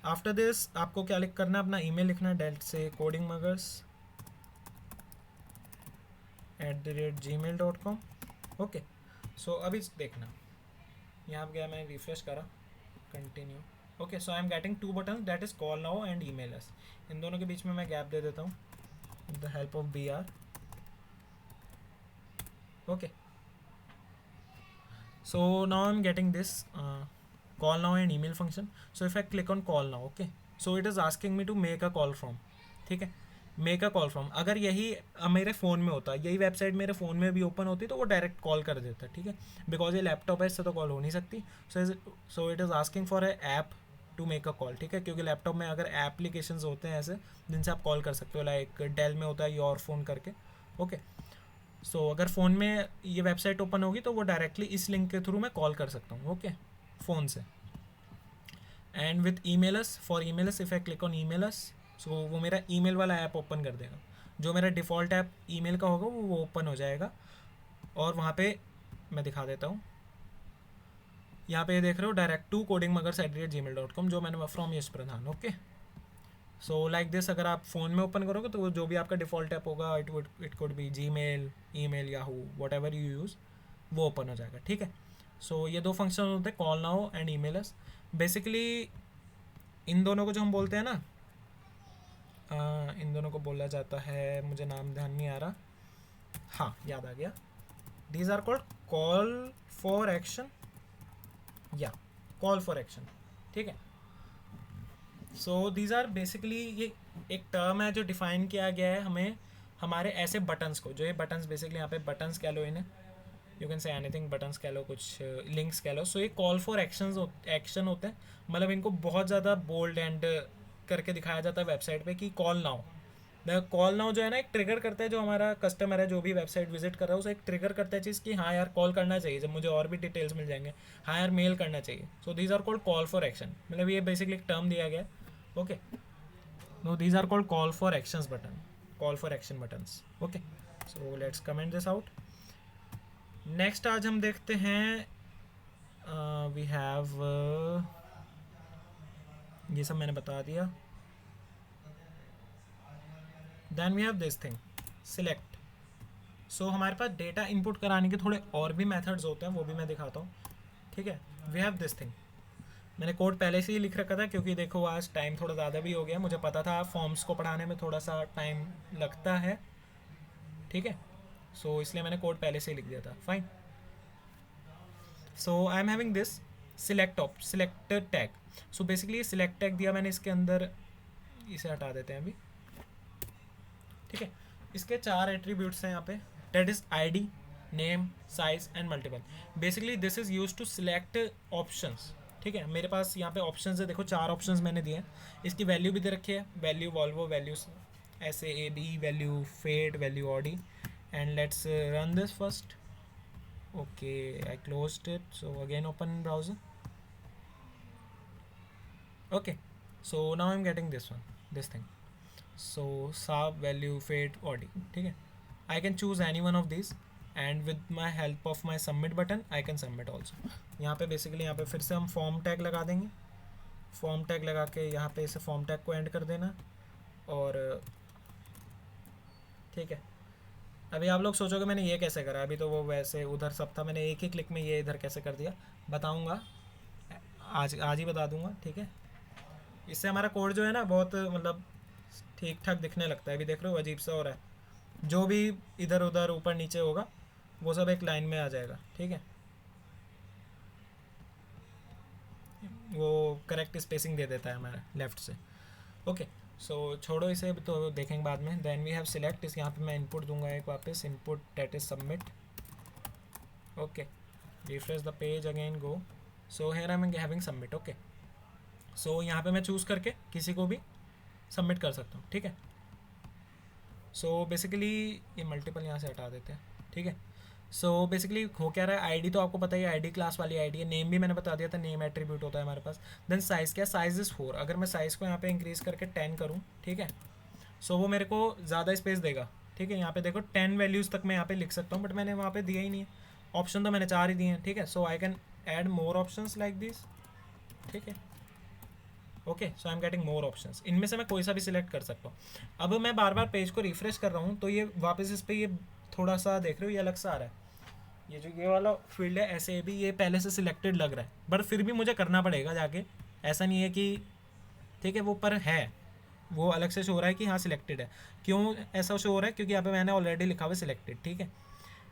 After this आपको क्या लिख करना है, अपना ईमेल लिखना है, डेट से codingmuggers@gmail.com. ओके, सो अभी देखना यहाँ गया, मैं रिफ्रेश करा, continue. Okay, so I am getting to button, that is call now and email us. इन दोनों के बीच में मैं गैप दे देता हूँ with the help of BR. Okay, so now I am getting this call now and email function. so if I click on call now, okay, so it is asking me to make a call from. ठीक है, make a call from. अगर यही मेरे phone में होता, यही website मेरे phone में भी ओपन होती, तो वो डायरेक्ट कॉल कर देता. ठीक है, बिकॉज ये लैपटॉप है, इससे तो कॉल हो नहीं सकती. So it is asking for a app to make a call, ठीक है, क्योंकि लैपटॉप में अगर एप्लीकेशंस होते हैं ऐसे जिनसे आप कॉल कर सकते हो, लाइक डेल में होता है योर फोन करके, ओके। सो अगर फ़ोन में ये वेबसाइट ओपन होगी तो वो डायरेक्टली इस लिंक के थ्रू मैं कॉल कर सकता हूँ, ओके, फ़ोन से। And with emails, for emails if I click on emails, so वो मेरा ईमेल वाला ऐप ओपन कर देगा। जो मेरा डिफ़ॉल्ट ऐप ईमेल का होगा वो ओपन हो जाएगा, और वहाँ पे मैं दिखा देता हूँ, यहाँ पे देख रहे हो डायरेक्ट टू codingmuggers@gmail.com, जो मैंने from Yash Pradhan, okay. So like this अगर आप फ़ोन में ओपन करोगे तो जो भी आपका डिफ़ॉल्ट ऐप होगा, it could B Gmail, email, Yahoo, what ever you use, वो ओपन हो जाएगा, ठीक है। सो ये दो फंक्शन होते हैं, call now and email us. Basically इन दोनों को जो हम बोलते हैं ना, इन दोनों को बोला जाता है, मुझे नाम ध्यान नहीं आ रहा, हाँ याद आ गया, these are called call for action, या कॉल फॉर एक्शन, ठीक है। सो दीज आर बेसिकली, ये एक टर्म है जो डिफाइन किया गया है हमें हमारे ऐसे बटन्स को, जो ये बटन्स बेसिकली यहाँ पे बटन्स कह लो इन्हें, you can say anything, buttons कह लो, कुछ लिंक्स कह लो। सो ये कॉल फॉर एक्शन होते हैं, मतलब इनको बहुत ज़्यादा बोल्ड एंड करके दिखाया जाता है वेबसाइट पे कि कॉल नाउ। कॉल नाउ जो है ना, एक ट्रिगर करता है, जो हमारा कस्टमर है जो भी वेबसाइट विजिट कर रहा है उसे एक ट्रिगर करता है चीज़ कि हाँ यार कॉल करना चाहिए, जब मुझे और भी डिटेल्स मिल जाएंगे, हाँ यार मेल करना चाहिए। So these are called call for action, मतलब ये बेसिकली एक टर्म दिया गया है, okay. No, these are called call for actions button, call for action buttons, okay. So let's comment this out. Next आज हम देखते हैं, वी हैव, ये सब मैंने बता दिया। Then we have this thing, select. So हमारे पास डेटा इनपुट कराने के थोड़े और भी मेथड्स होते हैं, वो भी मैं दिखाता हूँ, ठीक है। वी हैव दिस थिंग, मैंने कोड पहले से ही लिख रखा था क्योंकि देखो आज टाइम थोड़ा ज़्यादा भी हो गया, मुझे पता था फॉर्म्स को पढ़ाने में थोड़ा सा टाइम लगता है, ठीक है। सो इसलिए मैंने कोड पहले से ही लिख दिया था, fine. So I am having this select tag. So basically select tag दिया मैंने इसके अंदर, इसे हटा देते हैं अभी, ठीक है। इसके 4 एट्रीब्यूट्स हैं यहाँ पे, that is ID, name, size and multiple. Basically this is use to select options, ठीक है। मेरे पास यहाँ पे ऑप्शंस है, देखो 4 ऑप्शंस मैंने दिए हैं, इसकी वैल्यू भी दे रखी है, value Volvo, value SAAB, value Fiat, value Audi, and let's run this first. Okay, I closed it, so again open browser, okay. So now I am getting this one, this thing, so sub, value, fade, OD, ठीक है। I can choose any one of these and with my help of my submit button I can submit also। यहाँ पे basically यहाँ पे फिर से हम form tag लगा देंगे, फॉर्म टैग लगा के यहाँ पे इसे फॉर्म टैग को एंड कर देना, और ठीक है। अभी आप लोग सोचोगे मैंने ये कैसे करा, अभी तो वो वैसे उधर सब था, मैंने एक ही क्लिक में ये इधर कैसे कर दिया बताऊँगा, आज ही बता दूँगा, ठीक है। इससे हमारा कोड जो है ना बहुत मतलब ठीक ठाक दिखने लगता है, अभी देख रहे हो अजीब सा हो रहा है, जो भी इधर उधर ऊपर नीचे होगा वो सब एक लाइन में आ जाएगा, ठीक है। वो करेक्ट स्पेसिंग दे देता है हमारा लेफ्ट से, ओके। सो छोड़ो इसे, तो देखेंगे बाद में। देन वी हैव सिलेक्ट, इस यहाँ पे मैं इनपुट दूंगा एक वापस, input date is submit, okay. Refresh the page again, go. So here I am having submit, okay. So यहाँ पे मैं चूज़ करके किसी को भी सबमिट कर सकता हूँ, ठीक है। सो बेसिकली ये मल्टीपल यहाँ से हटा देते हैं, ठीक है। सो बेसिकली हो क्या रहा है, आईडी तो आपको पता ही है, आईडी क्लास वाली आईडी है, नेम भी मैंने बता दिया था, नेम एट्रीब्यूट होता है हमारे पास। देन साइज़ क्या, साइज इज़ 4, अगर मैं साइज़ को यहाँ पे इंक्रीज़ करके 10 करूँ, ठीक है, सो वो मेरे को ज़्यादा स्पेस देगा, ठीक है। यहाँ पे देखो 10 वैल्यूज़ तक मैं यहाँ पे लिख सकता हूँ, बट मैंने वहाँ पे दिया ही नहीं है, ऑप्शन तो मैंने 4 ही दिए हैं, ठीक है। So I can add more options like this, ठीक है, okay. So I am getting more options, इनमें से मैं कोई सा भी सिलेक्ट कर सकता हूँ। अब मैं बार बार पेज को रिफ्रेश कर रहा हूँ तो ये वापस इस पर ये थोड़ा सा देख रहे हो ये अलग सा आ रहा है, ये जो ये वाला फील्ड है ऐसे भी ये पहले से सिलेक्टेड लग रहा है, बट फिर भी मुझे करना पड़ेगा जाके, ऐसा नहीं है कि ठीक है वो पर है, वो अलग से शो हो रहा है कि हाँ सिलेक्टेड है। क्यों ऐसा शो हो रहा है, क्योंकि यहाँ पे मैंने ऑलरेडी लिखा हुआ है सिलेक्टेड, ठीक है।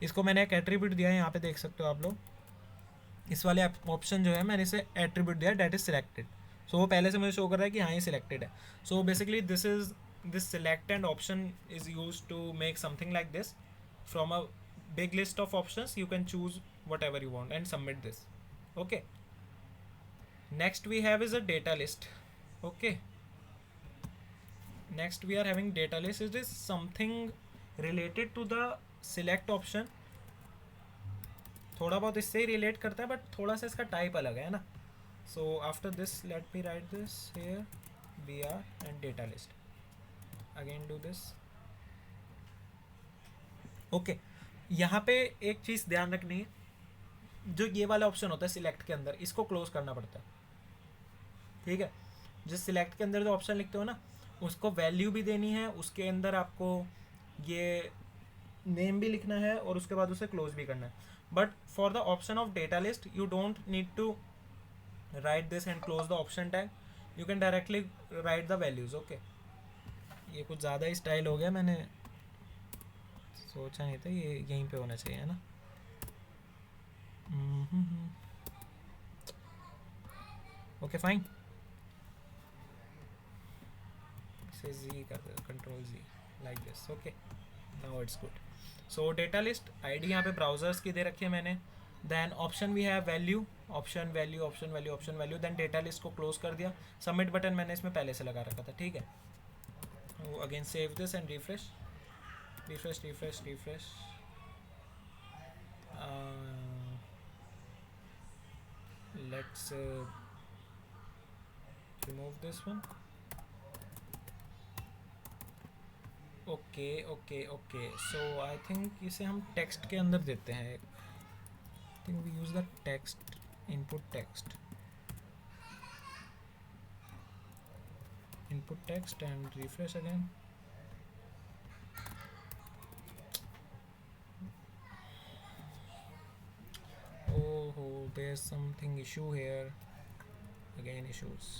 इसको मैंने एक एट्रीब्यूट दिया है, यहाँ पे देख सकते हो आप लोग, इस वाले ऑप्शन जो है मैंने इसे एट्रीब्यूट दिया डेट इज सिलेक्टेड। सो वो पहले से मुझे शो कर रहा है कि हाँ ये सिलेक्टेड है। So basically this select and option is use to make something like this from a big list of options you can choose whatever you want and submit this, okay। Next we have is a data list. Okay, next we are having data list. It is something related to the select option, थोड़ा बहुत इससे ही relate करता है, but थोड़ा सा इसका type अलग है ना. So after this let me right this here br and data list. Again do this. Okay, यहाँ पे एक चीज़ ध्यान रखनी है, जो ये वाला ऑप्शन होता है सिलेक्ट के अंदर, इसको क्लोज करना पड़ता है. ठीक है, जिस सिलेक्ट के अंदर जो ऑप्शन लिखते हो ना, उसको वैल्यू भी देनी है, उसके अंदर आपको ये नेम भी लिखना है और उसके बाद उसे क्लोज भी करना है. But for the option of data list you don't need to write this and close the option tag, you can directly write the values. Okay, ये कुछ ज़्यादा ही स्टाइल हो गया, मैंने सोचा नहीं था ये यहीं पे होना चाहिए, है ना. ओके फाइन, इसे जी कर दो, control G, like this. Okay, now it's good. So data list ID यहाँ पे ब्राउजर्स की दे रखी है मैंने. Then option we have value, option value, option value, option value. Then data list को क्लोज कर दिया. सबमिट बटन मैंने इसमें पहले से लगा रखा था. ठीक है, again save this and refresh, refresh, refresh, refresh. Let's remove this one. Okay okay okay, so I think इसे हम टेक्स्ट के अंदर देते हैं. I think we use the text, input text, input text and refresh again. Oh, there's something issue here. Again issues.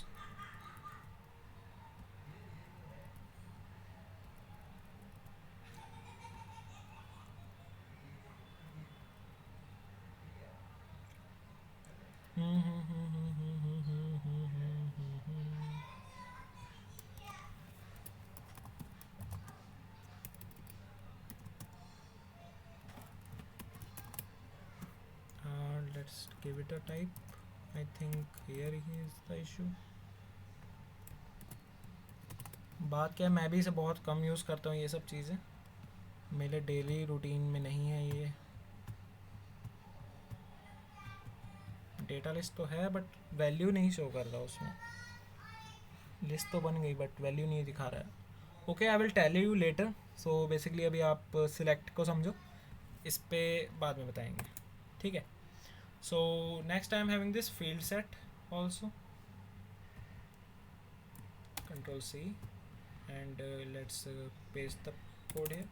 Let's give it a type. I think here is the issue. बात क्या है, मैं भी इसे बहुत कम use करता हूँ, ये सब चीज़ें मेरे डेली रूटीन में नहीं है. ये डेटा लिस्ट तो है बट वैल्यू नहीं शो कर रहा उसमें. लिस्ट तो बन गई बट वैल्यू नहीं दिखा रहा है. Okay, I will tell you later. So basically अभी आप सिलेक्ट को समझो, इस पे बाद में बताएंगे. ठीक है. So next I am having this field set also. Control C and let's paste the code here.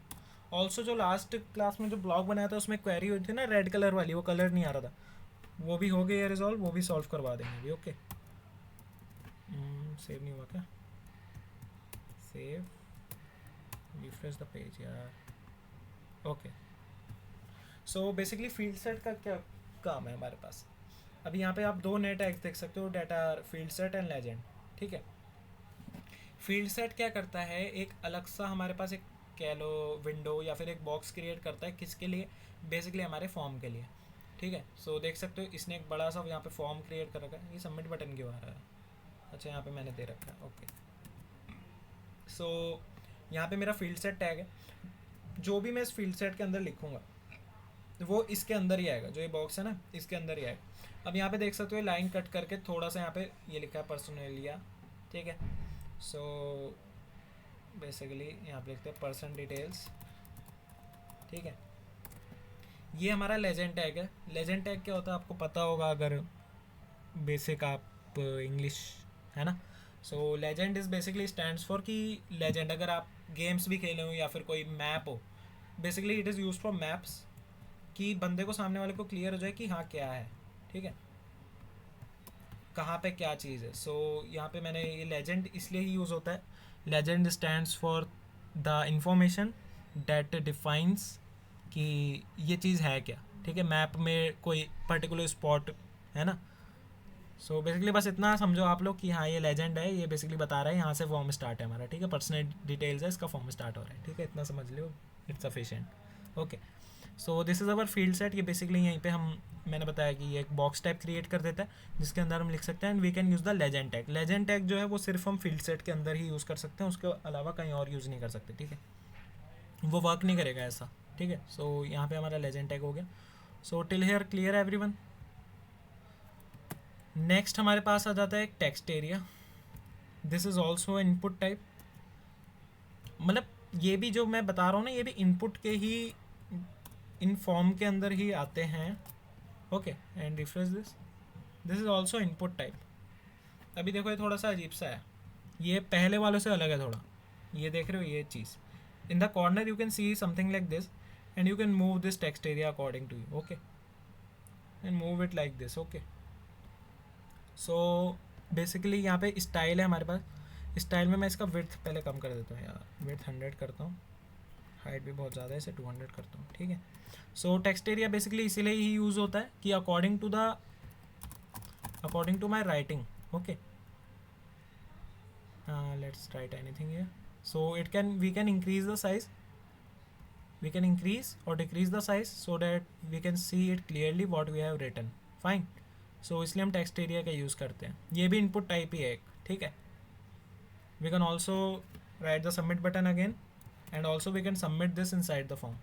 Also जो लास्ट क्लास में जो ब्लॉग बनाया था उसमें क्वेरी हुई थी ना रेड कलर वाली, वो कलर नहीं आ रहा था, वो भी हो गया रिजॉल्व, वो भी सॉल्व करवा देंगे अभी. ओके, सेव नहीं हुआ क्या? सेव, रिफ्रेश द पेज यार. Okay, so basically field set का क्या काम है हमारे पास. अभी यहाँ पे आप दो नए टैग्स देख सकते हो, data field set and legend. ठीक है, फील्ड सेट क्या करता है, एक अलग सा हमारे पास एक कह लो विंडो या फिर एक बॉक्स क्रिएट करता है. किसके लिए? बेसिकली हमारे फॉर्म के लिए. ठीक है, सो देख सकते हो इसने एक बड़ा सा यहाँ पे फॉर्म क्रिएट कर रखा है. ये सबमिट बटन क्यों आ रहा है? अच्छा, यहाँ पे मैंने दे रखा है. ओके, सो यहाँ पे मेरा फील्ड सेट टैग है. जो भी मैं इस फील्ड सेट के अंदर लिखूँगा वो इसके अंदर ही आएगा, जो ये बॉक्स है ना इसके अंदर ही आएगा. अब यहाँ पे देख सकते हो लाइन कट करके थोड़ा सा यहाँ पे ये लिखा है पर्सनलिया. ठीक है, सो बेसिकली यहाँ पे लिखते हैं पर्सन डिटेल्स. ठीक है, ये हमारा लेजेंड टैग है. लेजेंड टैग क्या होता है आपको पता होगा अगर बेसिक आप इंग्लिश है ना. So legend is basically stands for कि लेजेंड, अगर आप गेम्स भी खेले हो या फिर कोई मैप हो, basically it is use for maps, कि बंदे को सामने वाले को क्लियर हो जाए कि हाँ क्या है. ठीक है, कहाँ पे क्या चीज़ है. सो यहाँ पे मैंने ये लेजेंड इसलिए ही यूज़ होता है. Legend stands for the information that defines कि ये चीज़ है क्या. ठीक है, मैप में कोई पर्टिकुलर स्पॉट है ना. सो बेसिकली बस इतना समझो आप लोग कि हाँ ये लेजेंड है, ये बेसिकली बता रहा है यहाँ से फॉर्म स्टार्ट है हमारा. ठीक है, पर्सनल डिटेल्स है, इसका फॉर्म स्टार्ट हो रहा है. ठीक है, इतना समझ लो, it's sufficient. Okay, so this is our field set. ये बेसिकली यहीं पे हम मैंने बताया कि ये एक बॉक्स टाइप क्रिएट कर देता है जिसके अंदर हम लिख सकते हैं and we can use the legend tag. Legend tag जो है वो सिर्फ हम फील्ड सेट के अंदर ही यूज़ कर सकते हैं, उसके अलावा कहीं और यूज़ नहीं कर सकते, ठीक है, वो वर्क नहीं करेगा ऐसा, ठीक है। सो यहाँ पे हमारा लेजेंड टैग हो गया। So till here clear everyone. Next हमारे पास आ जाता है एक text area. This is also input type, मतलब ये भी जो मैं बता रहा हूँ ना ये भी इनपुट के ही इन फॉर्म के अंदर ही आते हैं। Okay and refresh this, this is also input type. अभी देखो ये थोड़ा सा अजीब सा है, ये पहले वालों से अलग है थोड़ा। ये देख रहे हो ये चीज़, in the corner you can see something like this and you can move this text area according to you, okay, and move it like this, okay. So basically यहाँ पे स्टाइल है हमारे पास। स्टाइल में मैं इसका विड्थ पहले कम कर देता हूँ यार, विड्थ 100 करता हूँ, हाइट भी बहुत ज़्यादा है इसे 200 करता हूँ, ठीक है। सो टेक्स्ट एरिया बेसिकली इसीलिए ही यूज़ होता है कि according to my writing, okay, let's write anything here. So we can increase the size, we can increase or decrease the size so that we can see it clearly what we have written, fine। so इसलिए हम text area का use करते हैं, ये भी input type ही है एक, ठीक है। we can also write the submit button again and also we can submit this inside the form,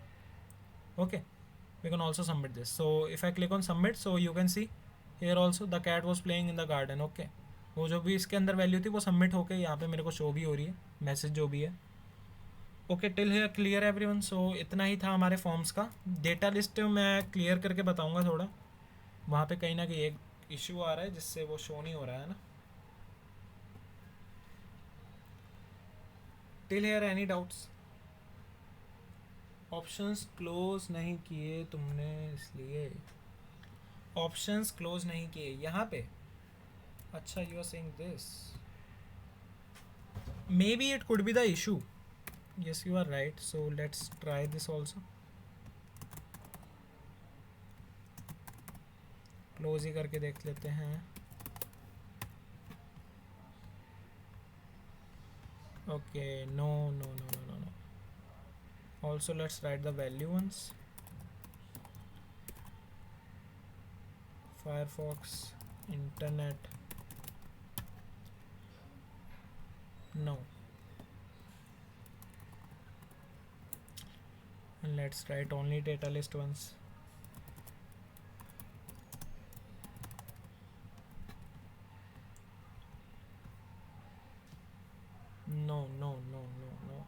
okay, we can also submit this। so if I click on submit, so you can see here also the cat was playing in the garden, okay, वो जो भी इसके अंदर value थी वो submit होके यहाँ पे मेरे को शो भी हो रही है, मैसेज जो भी है। Okay till here clear everyone. So इतना ही था हमारे फॉर्म्स का। डेटा लिस्ट मैं क्लियर करके बताऊंगा थोड़ा, वहाँ पे कहीं ना कहीं एक इशू आ रहा है जिससे वो शो नहीं हो रहा है ना। Till here any doubts? Options close नहीं किए तुमने, इसलिए ऑप्शंस क्लोज नहीं किए यहाँ पे। अच्छा you are saying this, may be it could be the issue. yes you are right, so let's try this also। Close ही करके देख लेते हैं। Okay no no no no no no, also let's write the value ones। Firefox internet no, and let's write only data list ones। no no no no no,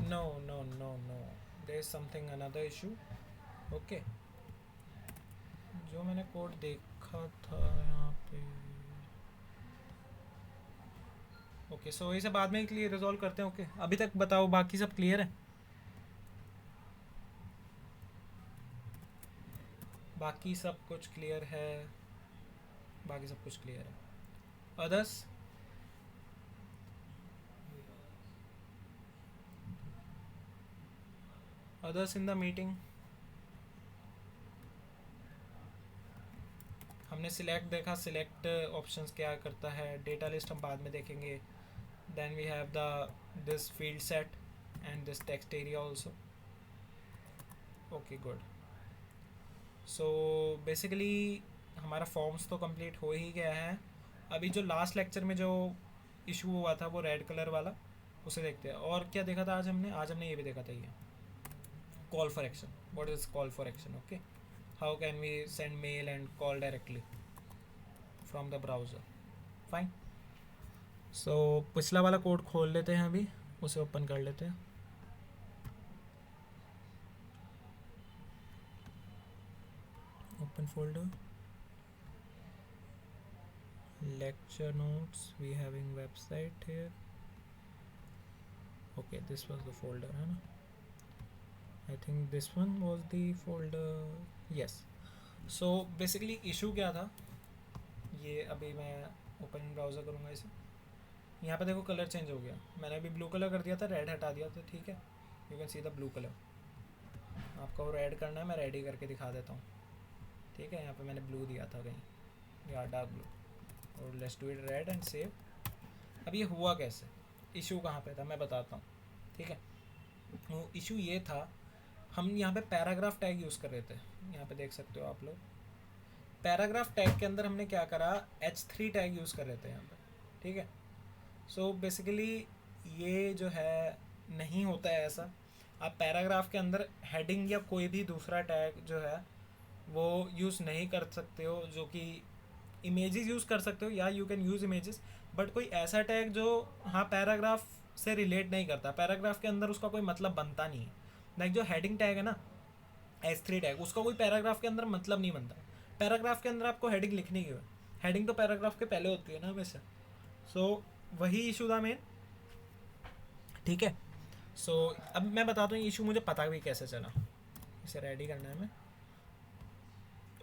no no no no, there is something another issue, okay। जो मैंने code देखा था यहाँ पे, okay so इसे बाद में clear resolve करते हैं, ओके अभी तक बताओ बाकी सब क्लियर है? बाकी सब कुछ क्लियर है, बाकी सब कुछ क्लियर है। Others? Others in the meeting? हमने सिलेक्ट देखा, सिलेक्ट ऑप्शंस क्या करता है, डेटा लिस्ट हम बाद में देखेंगे। Then we have the this field set and this text area also, okay good. So basically हमारा फॉर्म्स तो कंप्लीट हो ही गया है। अभी जो लास्ट लेक्चर में जो इशू हुआ था वो रेड कलर वाला, उसे देखते हैं। और क्या देखा था आज हमने ये भी देखा था, ये call for action. What is call for action, okay, how can we send mail and call directly from the browser, fine. So पिछला वाला कोड खोल लेते हैं, अभी उसे ओपन कर लेते हैं। Open folder, lecture notes, we having website here, okay this was the folder है ना, I think this one was the folder, yes। so basically issue क्या था, ये अभी मैं ओपन ब्राउज़र करूँगा इसे, यहाँ पे देखो कलर चेंज हो गया। मैंने अभी ब्लू कलर कर दिया था, रेड हटा दिया था, ठीक है, you can see the blue colour. आपका वो रेड करना है, मैं रेड ही करके दिखा देता हूँ, ठीक है। यहाँ पे मैंने ब्लू दिया था कहीं, या डार्क ब्लू, और let's do it red and save. अब ये हुआ कैसे, इशू कहाँ पे था मैं बताता हूँ, ठीक है। वो इशू ये था, हम यहाँ पे पैराग्राफ टैग यूज़ कर रहे थे, यहाँ पे देख सकते हो आप लोग। पैराग्राफ टैग के अंदर हमने क्या करा, H3 टैग यूज़ कर रहे थे यहाँ पे, ठीक है। सो बेसिकली ये जो है नहीं होता है ऐसा। आप पैराग्राफ के अंदर हेडिंग या कोई भी दूसरा टैग जो है वो यूज़ नहीं कर सकते हो, जो कि इमेजेस यूज़ कर सकते हो या you can use images, but कोई ऐसा टैग जो हाँ पैराग्राफ से रिलेट नहीं करता, पैराग्राफ के अंदर उसका कोई मतलब बनता नहीं है। लाइक जो हेडिंग टैग है ना, H3 टैग, उसका कोई पैराग्राफ के अंदर मतलब नहीं बनता। पैराग्राफ के अंदर आपको हेडिंग लिखनी क्यों है, हेडिंग तो पैराग्राफ के पहले होती है ना हमेशा। सो वही इशू था मेन, ठीक है। सो अब मैं बताता हूँ इशू मुझे पता भी कैसे चला। इसे रेडी करना है मैं,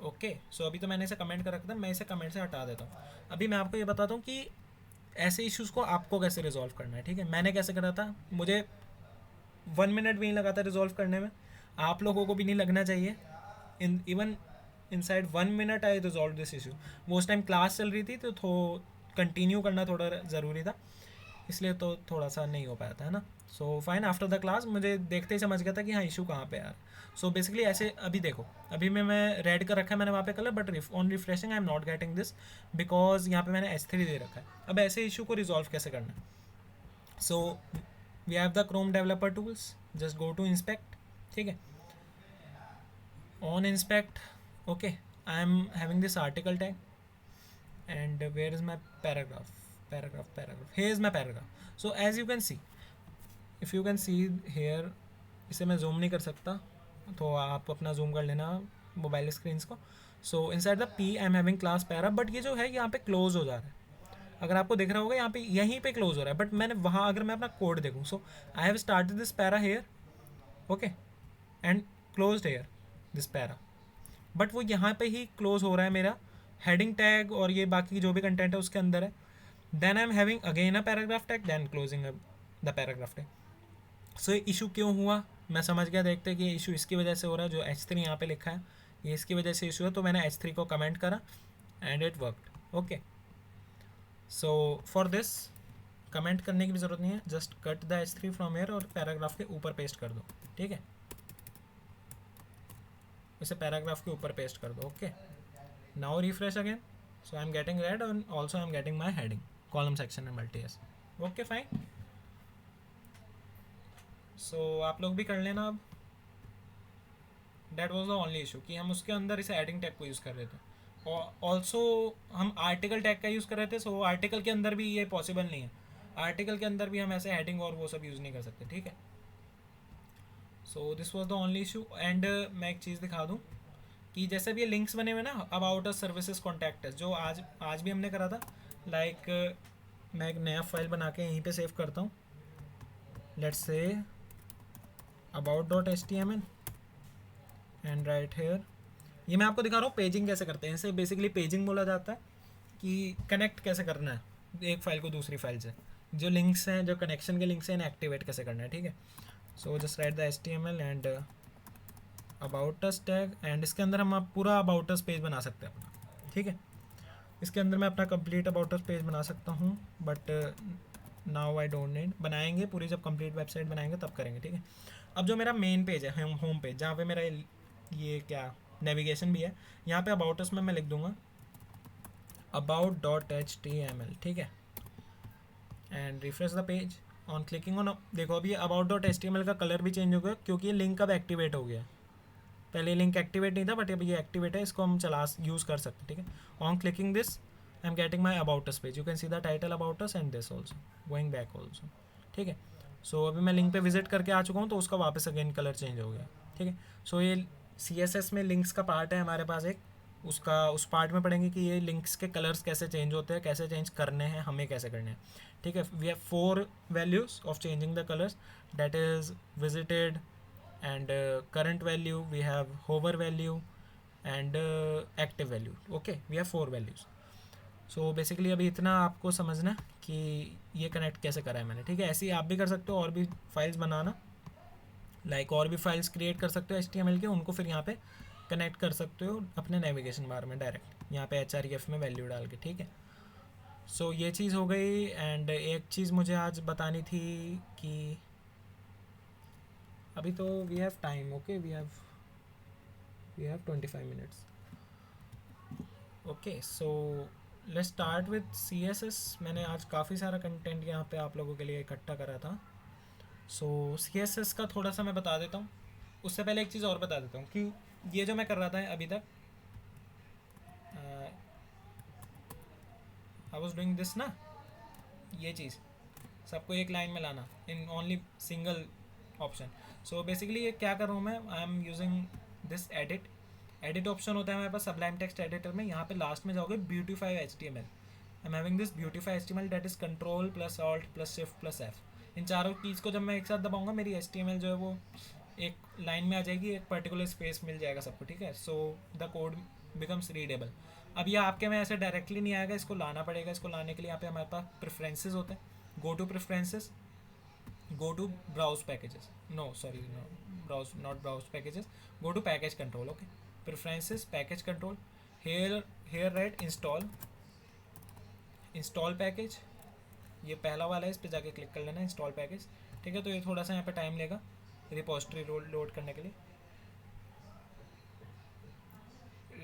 ओके। सो अभी तो मैंने इसे कमेंट कर रखा था, मैं इसे कमेंट से हटा देता हूँ। अभी मैं आपको ये बताता हूँ कि ऐसे इश्यूज़ को आपको कैसे रिजॉल्व करना है, ठीक है। मैंने कैसे करा था, मुझे 1 मिनट भी नहीं लगा था रिजॉल्व करने में, आप लोगों को भी नहीं लगना चाहिए। Even inside 1 minute I resolve this issue. वो उस टाइम क्लास चल रही थी तो कंटिन्यू करना थोड़ा ज़रूरी था, इसलिए तो थोड़ा सा नहीं हो पाया था, है ना। So fine, after the class मुझे देखते ही समझ गया था कि हाँ इशू कहाँ पे यार। सो बेसिकली ऐसे अभी देखो, अभी मैं रेड कर रखा है मैंने वहाँ पे colour, but on refreshing I am not getting this because यहाँ पे मैंने H3 दे रखा है। अब ऐसे इशू को रिजॉल्व कैसे करना है, so we have the Chrome developer tools, just go to inspect, ठीक है। On inspect, okay, I am having this article tag and where is my paragraph, here is my paragraph. So as you can see, if you can see here, इसे मैं zoom नहीं कर सकता तो आप अपना जूम कर लेना मोबाइल स्क्रीन्स को। सो inside the P I am having class para, but ये जो है यहाँ पे क्लोज हो जा रहा है, अगर आपको दिख रहा होगा यहाँ पे यहीं पे क्लोज हो रहा है, बट मैंने वहाँ अगर मैं अपना कोड देखूँ, so I have started this para here, okay, and closed here this para, but वो यहाँ पे ही क्लोज हो रहा है मेरा हेडिंग टैग और ये बाकी जो भी कंटेंट है उसके अंदर है। Then I am having again a paragraph tag, then closing the paragraph tag. So ये इशू क्यों हुआ मैं समझ गया, देखते हैं कि ये इशू इसकी वजह से हो रहा है, जो H3 यहाँ पे लिखा है ये इसकी वजह से इशू है। तो मैंने H3 को कमेंट करा and it worked, okay. So for this comment करने की भी ज़रूरत नहीं है, just cut the H3 from here और पैराग्राफ के ऊपर पेस्ट कर दो, ठीक है। इसे पैराग्राफ के ऊपर पेस्ट कर दो, okay. Now refresh again, so I am getting red and also I am getting my heading column section and multi S, okay fine. So आप लोग भी कर लेना अब। That was the only issue कि हम उसके अंदर इसे हेडिंग टैग को यूज़ कर रहे थे, और ऑल्सो हम आर्टिकल टैग का यूज़ कर रहे थे। सो आर्टिकल के अंदर भी ये पॉसिबल नहीं है, आर्टिकल के अंदर भी हम ऐसे हेडिंग और वो सब यूज़ नहीं कर सकते, ठीक है। So this was the only issue. And मैं एक चीज़ दिखा दूँ कि जैसे भी ये लिंक्स बने हुए ना about us services contact us, जो आज भी हमने करा था, लाइक मैं एक नया फाइल बना के यहीं पे सेव करता हूँ, लेट्स से about.html एंड राइट हेयर। ये मैं आपको दिखा रहा हूँ पेजिंग कैसे करते हैं, इसे बेसिकली पेजिंग बोला जाता है कि कनेक्ट कैसे करना है एक फ़ाइल को दूसरी फाइल से, जो लिंक्स हैं, जो कनेक्शन के लिंक्स हैं, इन्हें एक्टिवेट कैसे करना है, ठीक है। So just right the HTML and about us tag, and इसके अंदर हम आप पूरा अबाउट अस पेज बना सकते हैं अपना, ठीक है। इसके अंदर मैं अपना कंप्लीट अबाउट अस पेज बना सकता हूँ, but now I don't need, बनाएंगे पूरी, जब कंप्लीट वेबसाइट बनाएंगे तब करेंगे, ठीक है। अब जो मेरा मेन पेज है, होम पेज, जहाँ पे मेरा ये क्या नेविगेशन भी है, यहाँ पे अबाउट अस में मैं लिख दूँगा about.html, ठीक है, and refresh the page on clicking on. देखो अभी about.html का कलर भी चेंज हो गया क्योंकि ये लिंक अब एक्टिवेट हो गया, पहले लिंक एक्टिवेट नहीं था बट अभी ये एक्टिवेट है, इसको हम यूज़ कर सकते हैं, ठीक है। On clicking this I am getting my about us page, you can see the title about us and this also going back also, ठीक है। सो अभी मैं लिंक पे विजिट करके आ चुका हूँ तो उसका वापस अगेन कलर चेंज हो गया, ठीक है। सो ये CSS में लिंक्स का पार्ट है हमारे पास एक, उसका उस पार्ट में पढ़ेंगे कि ये लिंक्स के कलर्स कैसे चेंज होते हैं, कैसे चेंज करने हैं, हमें कैसे करने हैं, ठीक है। We have 4 values of changing the colours, that is visited and current value, we have hover value and active value, okay, we have 4 values. So basically अभी इतना आपको समझना कि ये कनेक्ट कैसे करा है मैंने, ठीक है। ऐसे ही आप भी कर सकते हो, और भी फाइल्स बनाना, लाइक और भी फाइल्स क्रिएट कर सकते हो HTML के, उनको फिर यहाँ पे कनेक्ट कर सकते हो अपने नेविगेशन बार में डायरेक्ट, यहाँ पे href में वैल्यू डाल के, ठीक है। सो ये चीज़ हो गई। एंड एक चीज़ मुझे आज बतानी थी कि अभी तो we have time, okay, we have 25 minutes, okay. So let's start with CSS। मैंने आज काफ़ी सारा कंटेंट यहाँ पे आप लोगों के लिए इकट्ठा करा था। सो CSS का थोड़ा सा मैं बता देता हूँ। उससे पहले एक चीज़ और बता देता हूँ कि ये जो मैं कर रहा था अभी तक, आई वॉज डूइंग दिस ना, ये चीज़ सबको एक लाइन में लाना in only single option. So basically ये क्या कर रहा हूँ मैं, आई am using this edit option होता है हमारे पास सबलाइम टेक्स्ट एडिटर में। यहाँ पे लास्ट में जाओगे beautify HTML, I am having this beautify HTML that is control plus alt plus shift plus F। इन चारों कीज़ को जब मैं एक साथ दबाऊंगा मेरी HTML जो है वो एक लाइन में आ जाएगी, एक पर्टिकुलर स्पेस मिल जाएगा सबको, ठीक है। So the code becomes readable. अब ये आपके में ऐसे डायरेक्टली नहीं आएगा, इसको लाना पड़ेगा। इसको लाने के लिए यहाँ पे हमारे पास प्रेफरेंसेस होते हैं। Go to preferences, go to browse packages, no sorry, no, browse, not browse packages, go to package control, okay, preferences, package control, here write install package। ये पहला वाला है, इस पे जाके क्लिक कर लेना इंस्टॉल पैकेज, ठीक है। तो ये थोड़ा सा यहाँ पे टाइम लेगा रिपोजिटरी लोड करने के लिए।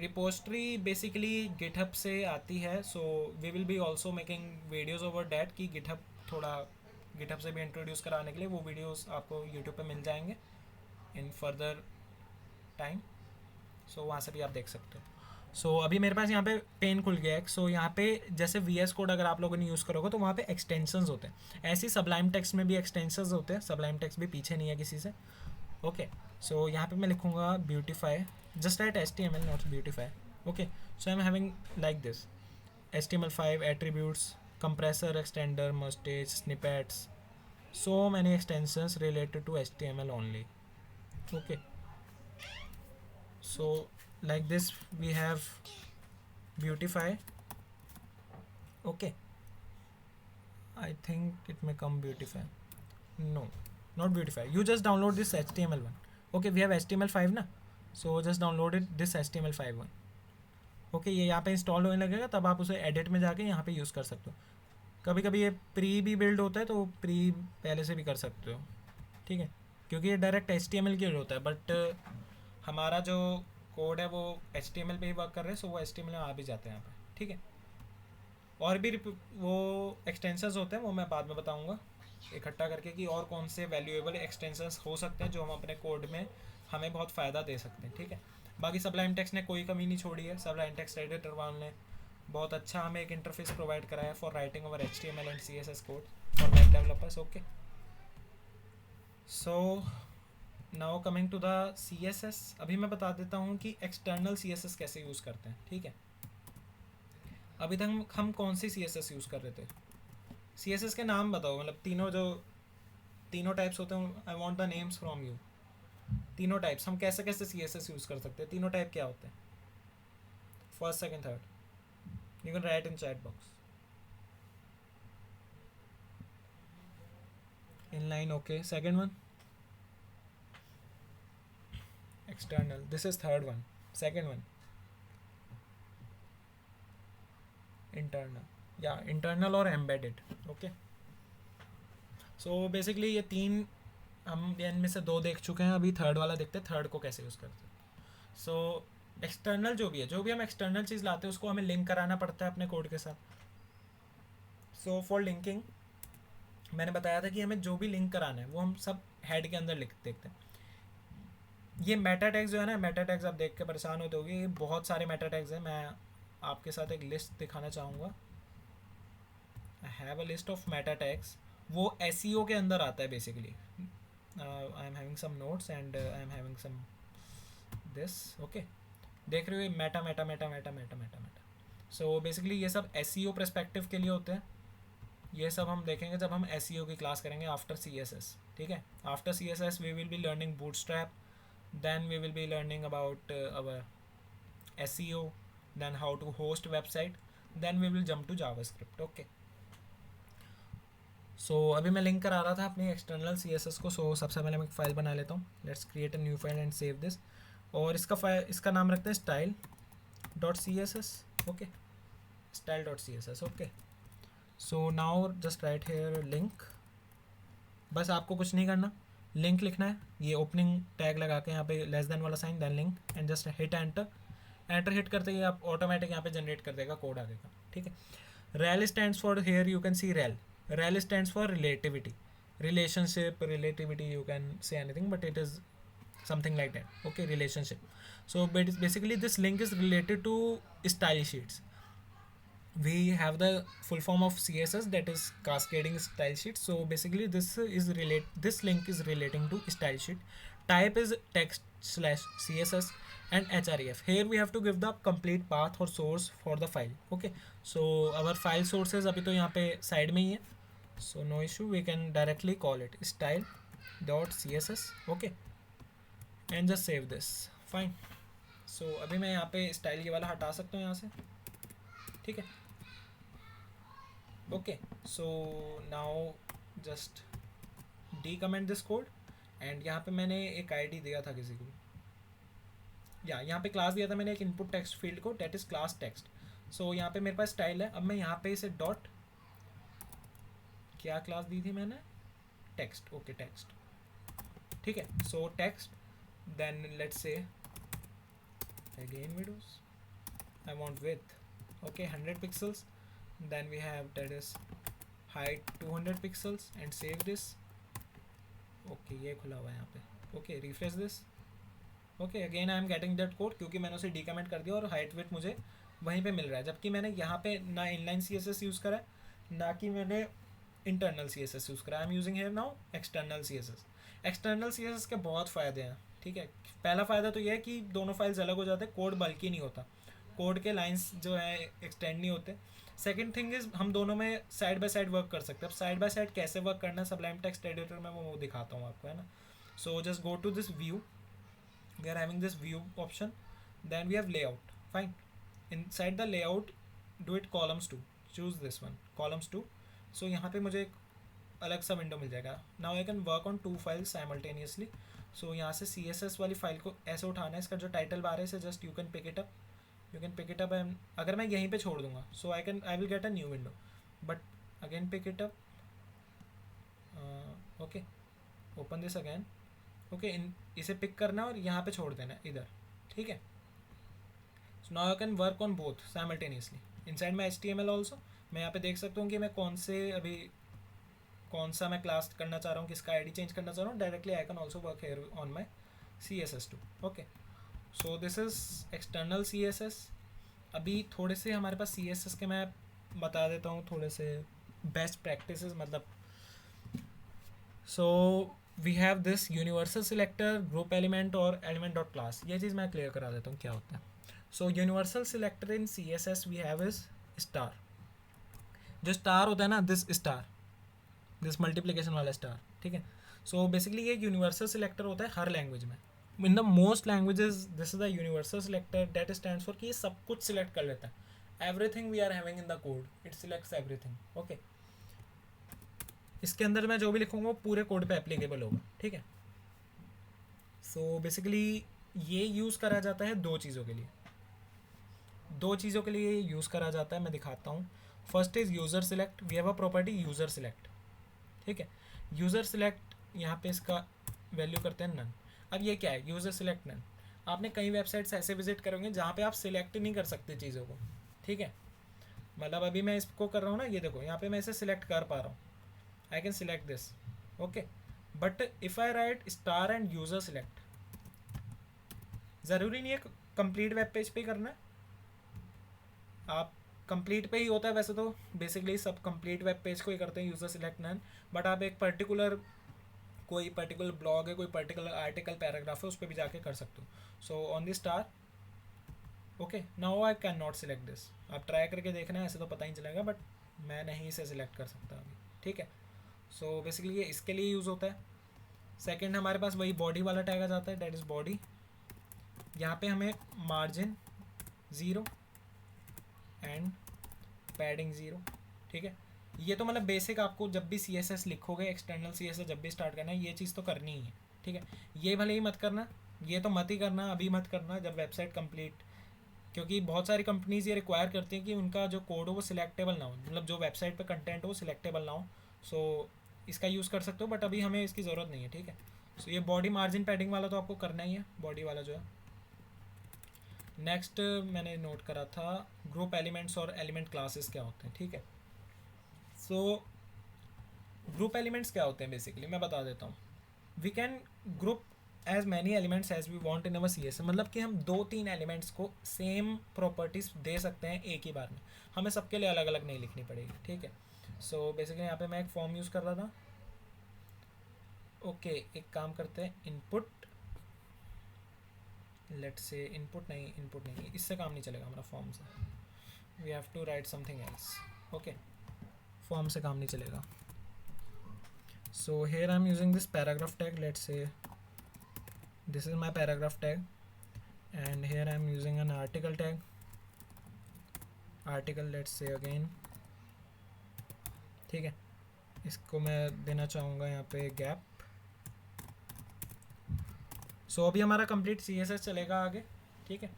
रिपोजिटरी बेसिकली गिटहब से आती है, so we will be also making videos over that कि गिटहब थोड़ा गिटहब से भी इंट्रोड्यूस कराने के लिए वो वीडियोस आपको यूट्यूब पे मिल जाएंगे इन फर्दर टाइम। सो वहाँ से भी आप देख सकते हो। सो अभी मेरे पास यहाँ पे पेन खुल गया है। सो यहाँ पे जैसे VS कोड अगर आप लोगों ने यूज़ करोगे तो वहाँ पे एक्सटेंशंस होते हैं, ऐसे ही सबलाइम टेक्स्ट में भी एक्सटेंशंस होते हैं। सबलाइम टेक्स्ट भी पीछे नहीं है किसी से, ओके। सो यहाँ पे मैं लिखूँगा beautify, just right HTML not beautify, okay. So I am having like this HTML5 attributes, compressor, extender, mustache, snippets, so many extensions related to HTML only, okay. So like this we have beautify, okay. I think it may come beautify, no, not beautify. You just download this HTML one, okay. We have HTML5 ना, so just downloaded this HTML5 one, okay. ये यहाँ पे install होने लगेगा तब आप उसे edit में जाके यहाँ पे यूज़ कर सकते हो। कभी कभी ये प्री भी बिल्ड होता है तो प्री पहले से भी कर सकते हो, ठीक है, क्योंकि ये डायरेक्ट HTML के लिए होता है। बट हमारा जो कोड है वो HTML पे ही वर्क कर रहे हैं, सो वो HTML में आ भी जाते हैं यहाँ पे, ठीक है। और भी वो एक्सटेंशंस होते हैं, वो मैं बाद में बताऊँगा इकट्ठा करके कि और कौन से वैल्यूएबल एक्सटेंशंस हो सकते हैं जो हम अपने कोड में हमें बहुत फ़ायदा दे सकते हैं, ठीक है। बाकी सबलाइम टेक्स्ट ने कोई कमी नहीं छोड़ी है। सबलाइम टेक्स्ट एडिटर वाले ने बहुत अच्छा हमें एक इंटरफेस प्रोवाइड कराया for writing over HTML and CSS code for web developers, okay. So now coming to the CSS, अभी मैं बता देता हूँ कि एक्सटर्नल CSS कैसे यूज़ करते हैं, ठीक है। अभी तक हम कौन सी CSS यूज़ कर रहे थे, CSS के नाम बताओ, मतलब तीनों टाइप्स होते हैं। I want the names from you. तीनों टाइप्स हम कैसे कैसे CSS यूज़ कर सकते हैं, तीनों टाइप क्या होते हैं, first second third, you can write in chat box. Inline, okay. Second one, external. This is third one. Second one, internal. Yeah, internal और embedded, okay. So basically ये तीन हम इनमें से दो देख चुके हैं, अभी थर्ड वाला देखते हैं थर्ड को कैसे यूज़ करते हैं। सो एक्सटर्नल जो भी है, जो भी हम एक्सटर्नल चीज़ लाते हैं उसको हमें लिंक कराना पड़ता है अपने कोड के साथ। सो फॉर लिंकिंग मैंने बताया था कि हमें जो भी लिंक कराना है वो हम सब हेड के अंदर लिख देखते हैं। ये मेटा टैग्स जो है ना, मेटा टैग्स आप देख के परेशान होते होगे, ये बहुत सारे मेटा टैग्स हैं। मैं आपके साथ एक लिस्ट दिखाना चाहूँगा। I have a list of meta tags, वो SEO के अंदर आता है basically. I am having some notes and I am having some this, okay. देख रहे हो meta meta meta meta meta meta meta. So basically ये सब SEO पर्सपेक्टिव के लिए होते हैं। ये सब हम देखेंगे जब हम SEO की क्लास करेंगे आफ्टर CSS, ठीक है। After CSS we will be learning Bootstrap, then we will be learning about our SEO, then how to host website, then we will jump to JavaScript, okay. So अभी मैं link करा रहा था अपनी external CSS को। सो सबसे पहले मैं एक फ़ाइल बना लेता हूँ। Let's create a new file and save this. और इसका नाम रखते हैं style dot C S S. Okay, style dot C S S. Okay, so now just write here link. बस आपको कुछ नहीं करना, लिंक लिखना है, ये ओपनिंग टैग लगा के यहाँ पे लेस देन वाला sign, then link, and just hit enter. Enter hit करते ही आप ऑटोमेटिक यहाँ पे जनरेट कर देगा कोड आगे का. ठीक है. Rel stands for, here you can see rel. Rel stands for relativity, relationship, relativity, you can say anything, but it is something like that. Okay, relationship. So basically this link is related to style sheets. We have the full form of css, that is cascading style sheet. So basically this link is relating to style sheet. Type is text slash css and href. Here we have to give the complete path or source for the file. Okay, so our file sources अभी तो यहाँ पे side में ही है, so no issue, we can directly call it style dot css. Okay, and just save this. Fine. So अभी मैं यहाँ पे स्टाइल ये वाला हटा सकता हूँ यहाँ से. ठीक है. Okay, so now just decomment this code. and यहाँ पे मैंने एक id दिया था किसी को, या यहाँ पे क्लास दिया था मैंने एक इनपुट टेक्स्ट फील्ड को, डेट इज क्लास टेक्स्ट. सो यहाँ पे मेरे पास स्टाइल है. अब मैं यहाँ पे इसे डॉट, क्या क्लास दी थी मैंने, टेक्स्ट. Okay, text. ठीक है. So text, then let's say again widths I want width. Okay, 100 pixels. Then we have that is height 200 pixels and save this. Okay, ये खुला हुआ है यहाँ पे. Okay, refresh this. Okay, again I am getting that code, क्योंकि मैंने उसे डीकमेंट कर दिया और हाइट विथ मुझे वहीं पे मिल रहा है, जबकि मैंने यहाँ पे ना inline C S S use करा है, ना कि मैंने internal C S S use करा. I am using here now external C S S. External C S S के बहुत फ़ायदे हैं. ठीक है. पहला फ़ायदा तो ये है कि दोनों फाइल्स अलग हो जाते हैं, कोड बल्कि नहीं होता, कोड के लाइन्स जो है एक्सटेंड नहीं होते. सेकेंड थिंग इज़ हम दोनों में साइड बाय साइड वर्क कर सकते हैं. अब साइड बाय साइड कैसे वर्क करना है सबलाइम टेक्स्ट एडिटर में वो दिखाता हूँ आपको, है ना. So just go to this view. we are having this view option, then we have layout. Fine. Inside the layout, do it columns 2. choose this one, columns 2. so यहाँ पे मुझे एक अलग सा विंडो मिल जाएगा. Now I can work on 2 files simultaneously. So यहाँ से CSS वाली फाइल को ऐसे उठाना है, इसका जो टाइटल बार है इसे just you can pick it up. And अगर मैं यहीं पे छोड़ दूंगा, so I will get a new window, but again pick it up. Okay, open this again. Okay, इसे पिक करना और यहाँ पे छोड़ देना इधर. ठीक है. So now I can work on both simultaneously inside my HTML also. मैं यहाँ पे देख सकता हूँ कि मैं कौन सा मैं क्लास करना चाह रहा हूँ, किसका ID चेंज करना चाह रहा हूँ. Directly I can also work here on my CSS2. Okay, so this is external CSS. अभी थोड़े से हमारे पास CSS के मैं बता देता हूँ थोड़े से बेस्ट प्रैक्टिसेस. मतलब so we have this universal selector, group element और एलिमेंट डॉट क्लास. ये चीज़ मैं क्लियर करा देता हूँ क्या होता है. So universal selector in CSS we have is star. जो स्टार होता है ना, दिस स्टार, दिस मल्टीप्लिकेशन वाला स्टार. ठीक है. सो बेसिकली ये यूनिवर्सल सिलेक्टर होता है हर लैंग्वेज में. In the most languages this is the universal selector that stands for कि ये सब कुछ सिलेक्ट कर लेता है. Everything we are having in the code, it selects everything. Okay, इसके अंदर मैं जो भी लिखूंगा वो पूरे कोड पे एप्लीकेबल होगा. ठीक है. सो बेसिकली ये यूज़ करा जाता है दो चीज़ों के लिए यूज़ करा जाता है. मैं दिखाता हूँ. First is user select. We have a property user select. ठीक है. यूज़र सिलेक्ट यहाँ पे इसका वैल्यू करते हैं नन. अब ये क्या है, यूज़र सिलेक्ट नन. आपने कई वेबसाइट्स ऐसे विजिट करोगे जहाँ पे आप सिलेक्ट नहीं कर सकते चीज़ों को. ठीक है. मतलब अभी मैं इसको कर रहा हूँ ना, ये देखो यहाँ पे मैं इसे सिलेक्ट कर पा रहा हूँ. I can select this. Okay, but if I write star and user select, ज़रूरी नहीं है कंप्लीट वेब पेज पे ही करना है. आप कंप्लीट पे ही होता है वैसे तो, बेसिकली सब कंप्लीट वेब पेज को ही करते हैं यूज़र सिलेक्ट नन. बट आप एक कोई पर्टिकुलर ब्लॉग है, कोई पर्टिकुलर आर्टिकल पैराग्राफ है, उस पर भी जाके कर सकते हो. So on the star. Okay, now I can not select this. आप ट्राई करके देखना है, ऐसे तो पता ही चलेगा, बट मैं नहीं इसे सिलेक्ट कर सकता अभी. ठीक है. सो बेसिकली ये इसके लिए यूज़ होता है. सेकंड हमारे पास वही बॉडी वाला टैग आ जाता है, दैट इज़ बॉडी. यहाँ पे हमें मार्जिन 0 एंड पैडिंग 0. ठीक है. ये तो मतलब बेसिक आपको जब भी CSS लिखोगे, एक्सटर्नल CSS जब भी स्टार्ट करना है, ये चीज़ तो करनी ही है. ठीक है. ये भले ही मत करना, ये तो मत ही करना, अभी मत करना जब वेबसाइट कंप्लीट, क्योंकि बहुत सारी कंपनीज ये रिक्वायर करती हैं कि उनका जो कोड हो वो सिलेक्टेबल ना हो, मतलब जो वेबसाइट पे कंटेंट हो वो सिलेक्टेबल ना हो। सो इसका यूज़ कर सकते हो, बट अभी हमें इसकी ज़रूरत नहीं है, ठीक है। सो ये बॉडी मार्जिन पैडिंग वाला तो आपको करना ही है, बॉडी वाला जो है। नेक्स्ट मैंने नोट करा था ग्रुप एलिमेंट्स और एलिमेंट क्लासेस क्या होते हैं, ठीक है। सो ग्रुप एलिमेंट्स क्या होते हैं बेसिकली मैं बता देता हूँ। We can group as many elements as we want in our C S, मतलब कि हम 2-3 एलिमेंट्स को सेम प्रॉपर्टीज दे सकते हैं एक ही बार में, हमें सबके लिए अलग अलग नहीं लिखनी पड़ेगी, ठीक है। सो बेसिकली यहाँ पे मैं एक फॉर्म यूज़ कर रहा था। ओके एक काम करते हैं, इनपुट, लेट से इनपुट नहीं, इससे काम नहीं चलेगा हमारा फॉर्म से, we have to write something else. Okay form से काम नहीं चलेगा। So here I am using this paragraph tag, let say this is my paragraph tag, and here I am using an article tag, article let's say again, ठीक है। इसको मैं देना चाहूँगा यहाँ पे गैप। सो अभी हमारा कंप्लीट CSS चलेगा आगे, ठीक है।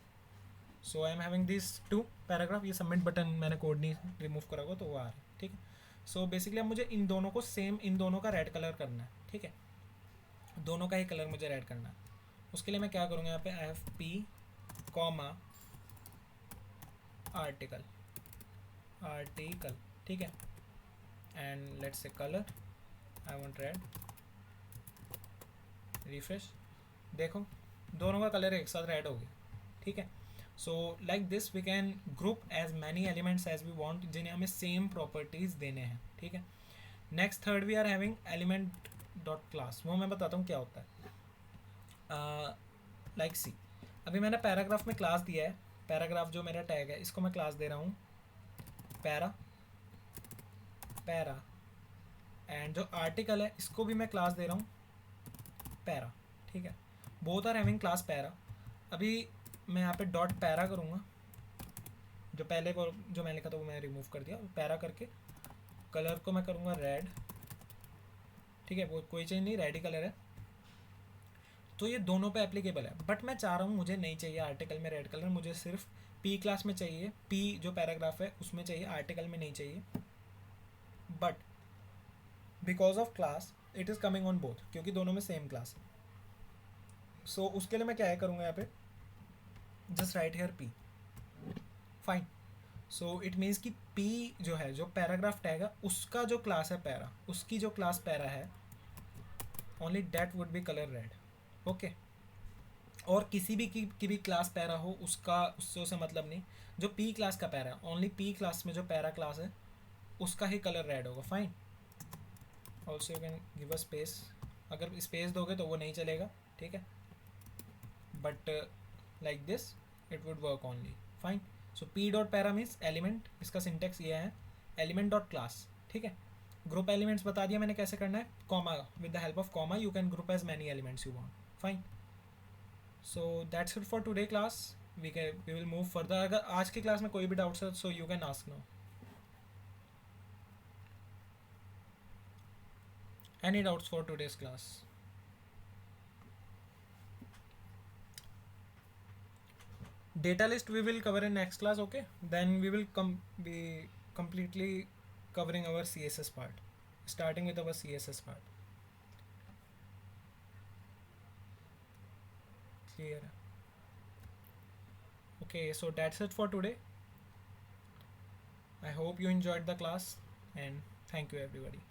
So I am having this 2 paragraph, ये सबमिट बटन मैंने कोड नहीं रिमूव करा होगा तो वो आ रहा है, ठीक है। सो बेसिकली अब मुझे इन दोनों को सेम, इन दोनों का रेड कलर करना है, ठीक है। दोनों का ही कलर मुझे रेड करना है। उसके लिए मैं क्या करूँगा, यहाँ पे AFP कॉमा आर्टिकल, ठीक है। And let's say colour I want red, refresh, देखो दोनों का कलर एक साथ रेड हो गया, ठीक है। So like this we can group as many elements as we want, जिन्हें हमें सेम प्रॉपर्टीज देने हैं, ठीक है। Next third we are having element dot class, वो मैं बताता हूँ क्या होता है। लाइक सी, अभी मैंने पैराग्राफ में क्लास दिया है, पैराग्राफ जो मेरा टैग है इसको मैं क्लास दे रहा हूँ पैरा, एंड जो आर्टिकल है इसको भी मैं क्लास दे रहा हूँ पैरा, ठीक है। Both are having class para. अभी मैं यहाँ पे डॉट पैरा करूँगा, जो पहले को जो मैंने लिखा था वो मैंने रिमूव कर दिया, पैरा करके कलर को मैं करूँगा रेड, ठीक है। वो कोई चेंज नहीं, रेड ही कलर है, तो ये दोनों पे एप्लीकेबल है। बट मैं चाह रहा हूँ, मुझे नहीं चाहिए आर्टिकल में रेड कलर, मुझे सिर्फ पी क्लास में चाहिए, पी जो पैराग्राफ है उसमें चाहिए, आर्टिकल में नहीं चाहिए। But because of class it is coming on both, क्योंकि दोनों में सेम क्लास है। सो उसके लिए मैं क्या है करूँगा, यहाँ पे just write here P, fine. So it means कि पी जो है, जो पैराग्राफ टैग है उसका जो क्लास है पैरा, उसकी जो क्लास पैरा है, only that would be colour red, okay. और किसी भी की भी क्लास पैरा हो उसका, उससे उसे मतलब नहीं, जो पी क्लास का पैरा है, ओनली पी क्लास में जो पैरा क्लास है उसका ही कलर रेड होगा, fine. Also you can give a space, अगर स्पेस दोगे तो वो नहीं चलेगा, ठीक है। But like this it would work only, fine. So P dot para means element, इसका सिंटेक्स ये है एलिमेंट डॉट क्लास, ठीक है। ग्रुप एलिमेंट्स बता दिया मैंने कैसे करना है, comma, with the help of comma you can group as many elements you want, fine. So that's it for today class, we will move further. अगर आज की क्लास में कोई भी डाउट्स है so you can ask now, any doubts for today's class? Data list we will cover in next class, okay. Then we will be completely covering our CSS part, starting with our CSS part, clear? Okay, so that's it for today. I hope you enjoyed the class, and thank you everybody.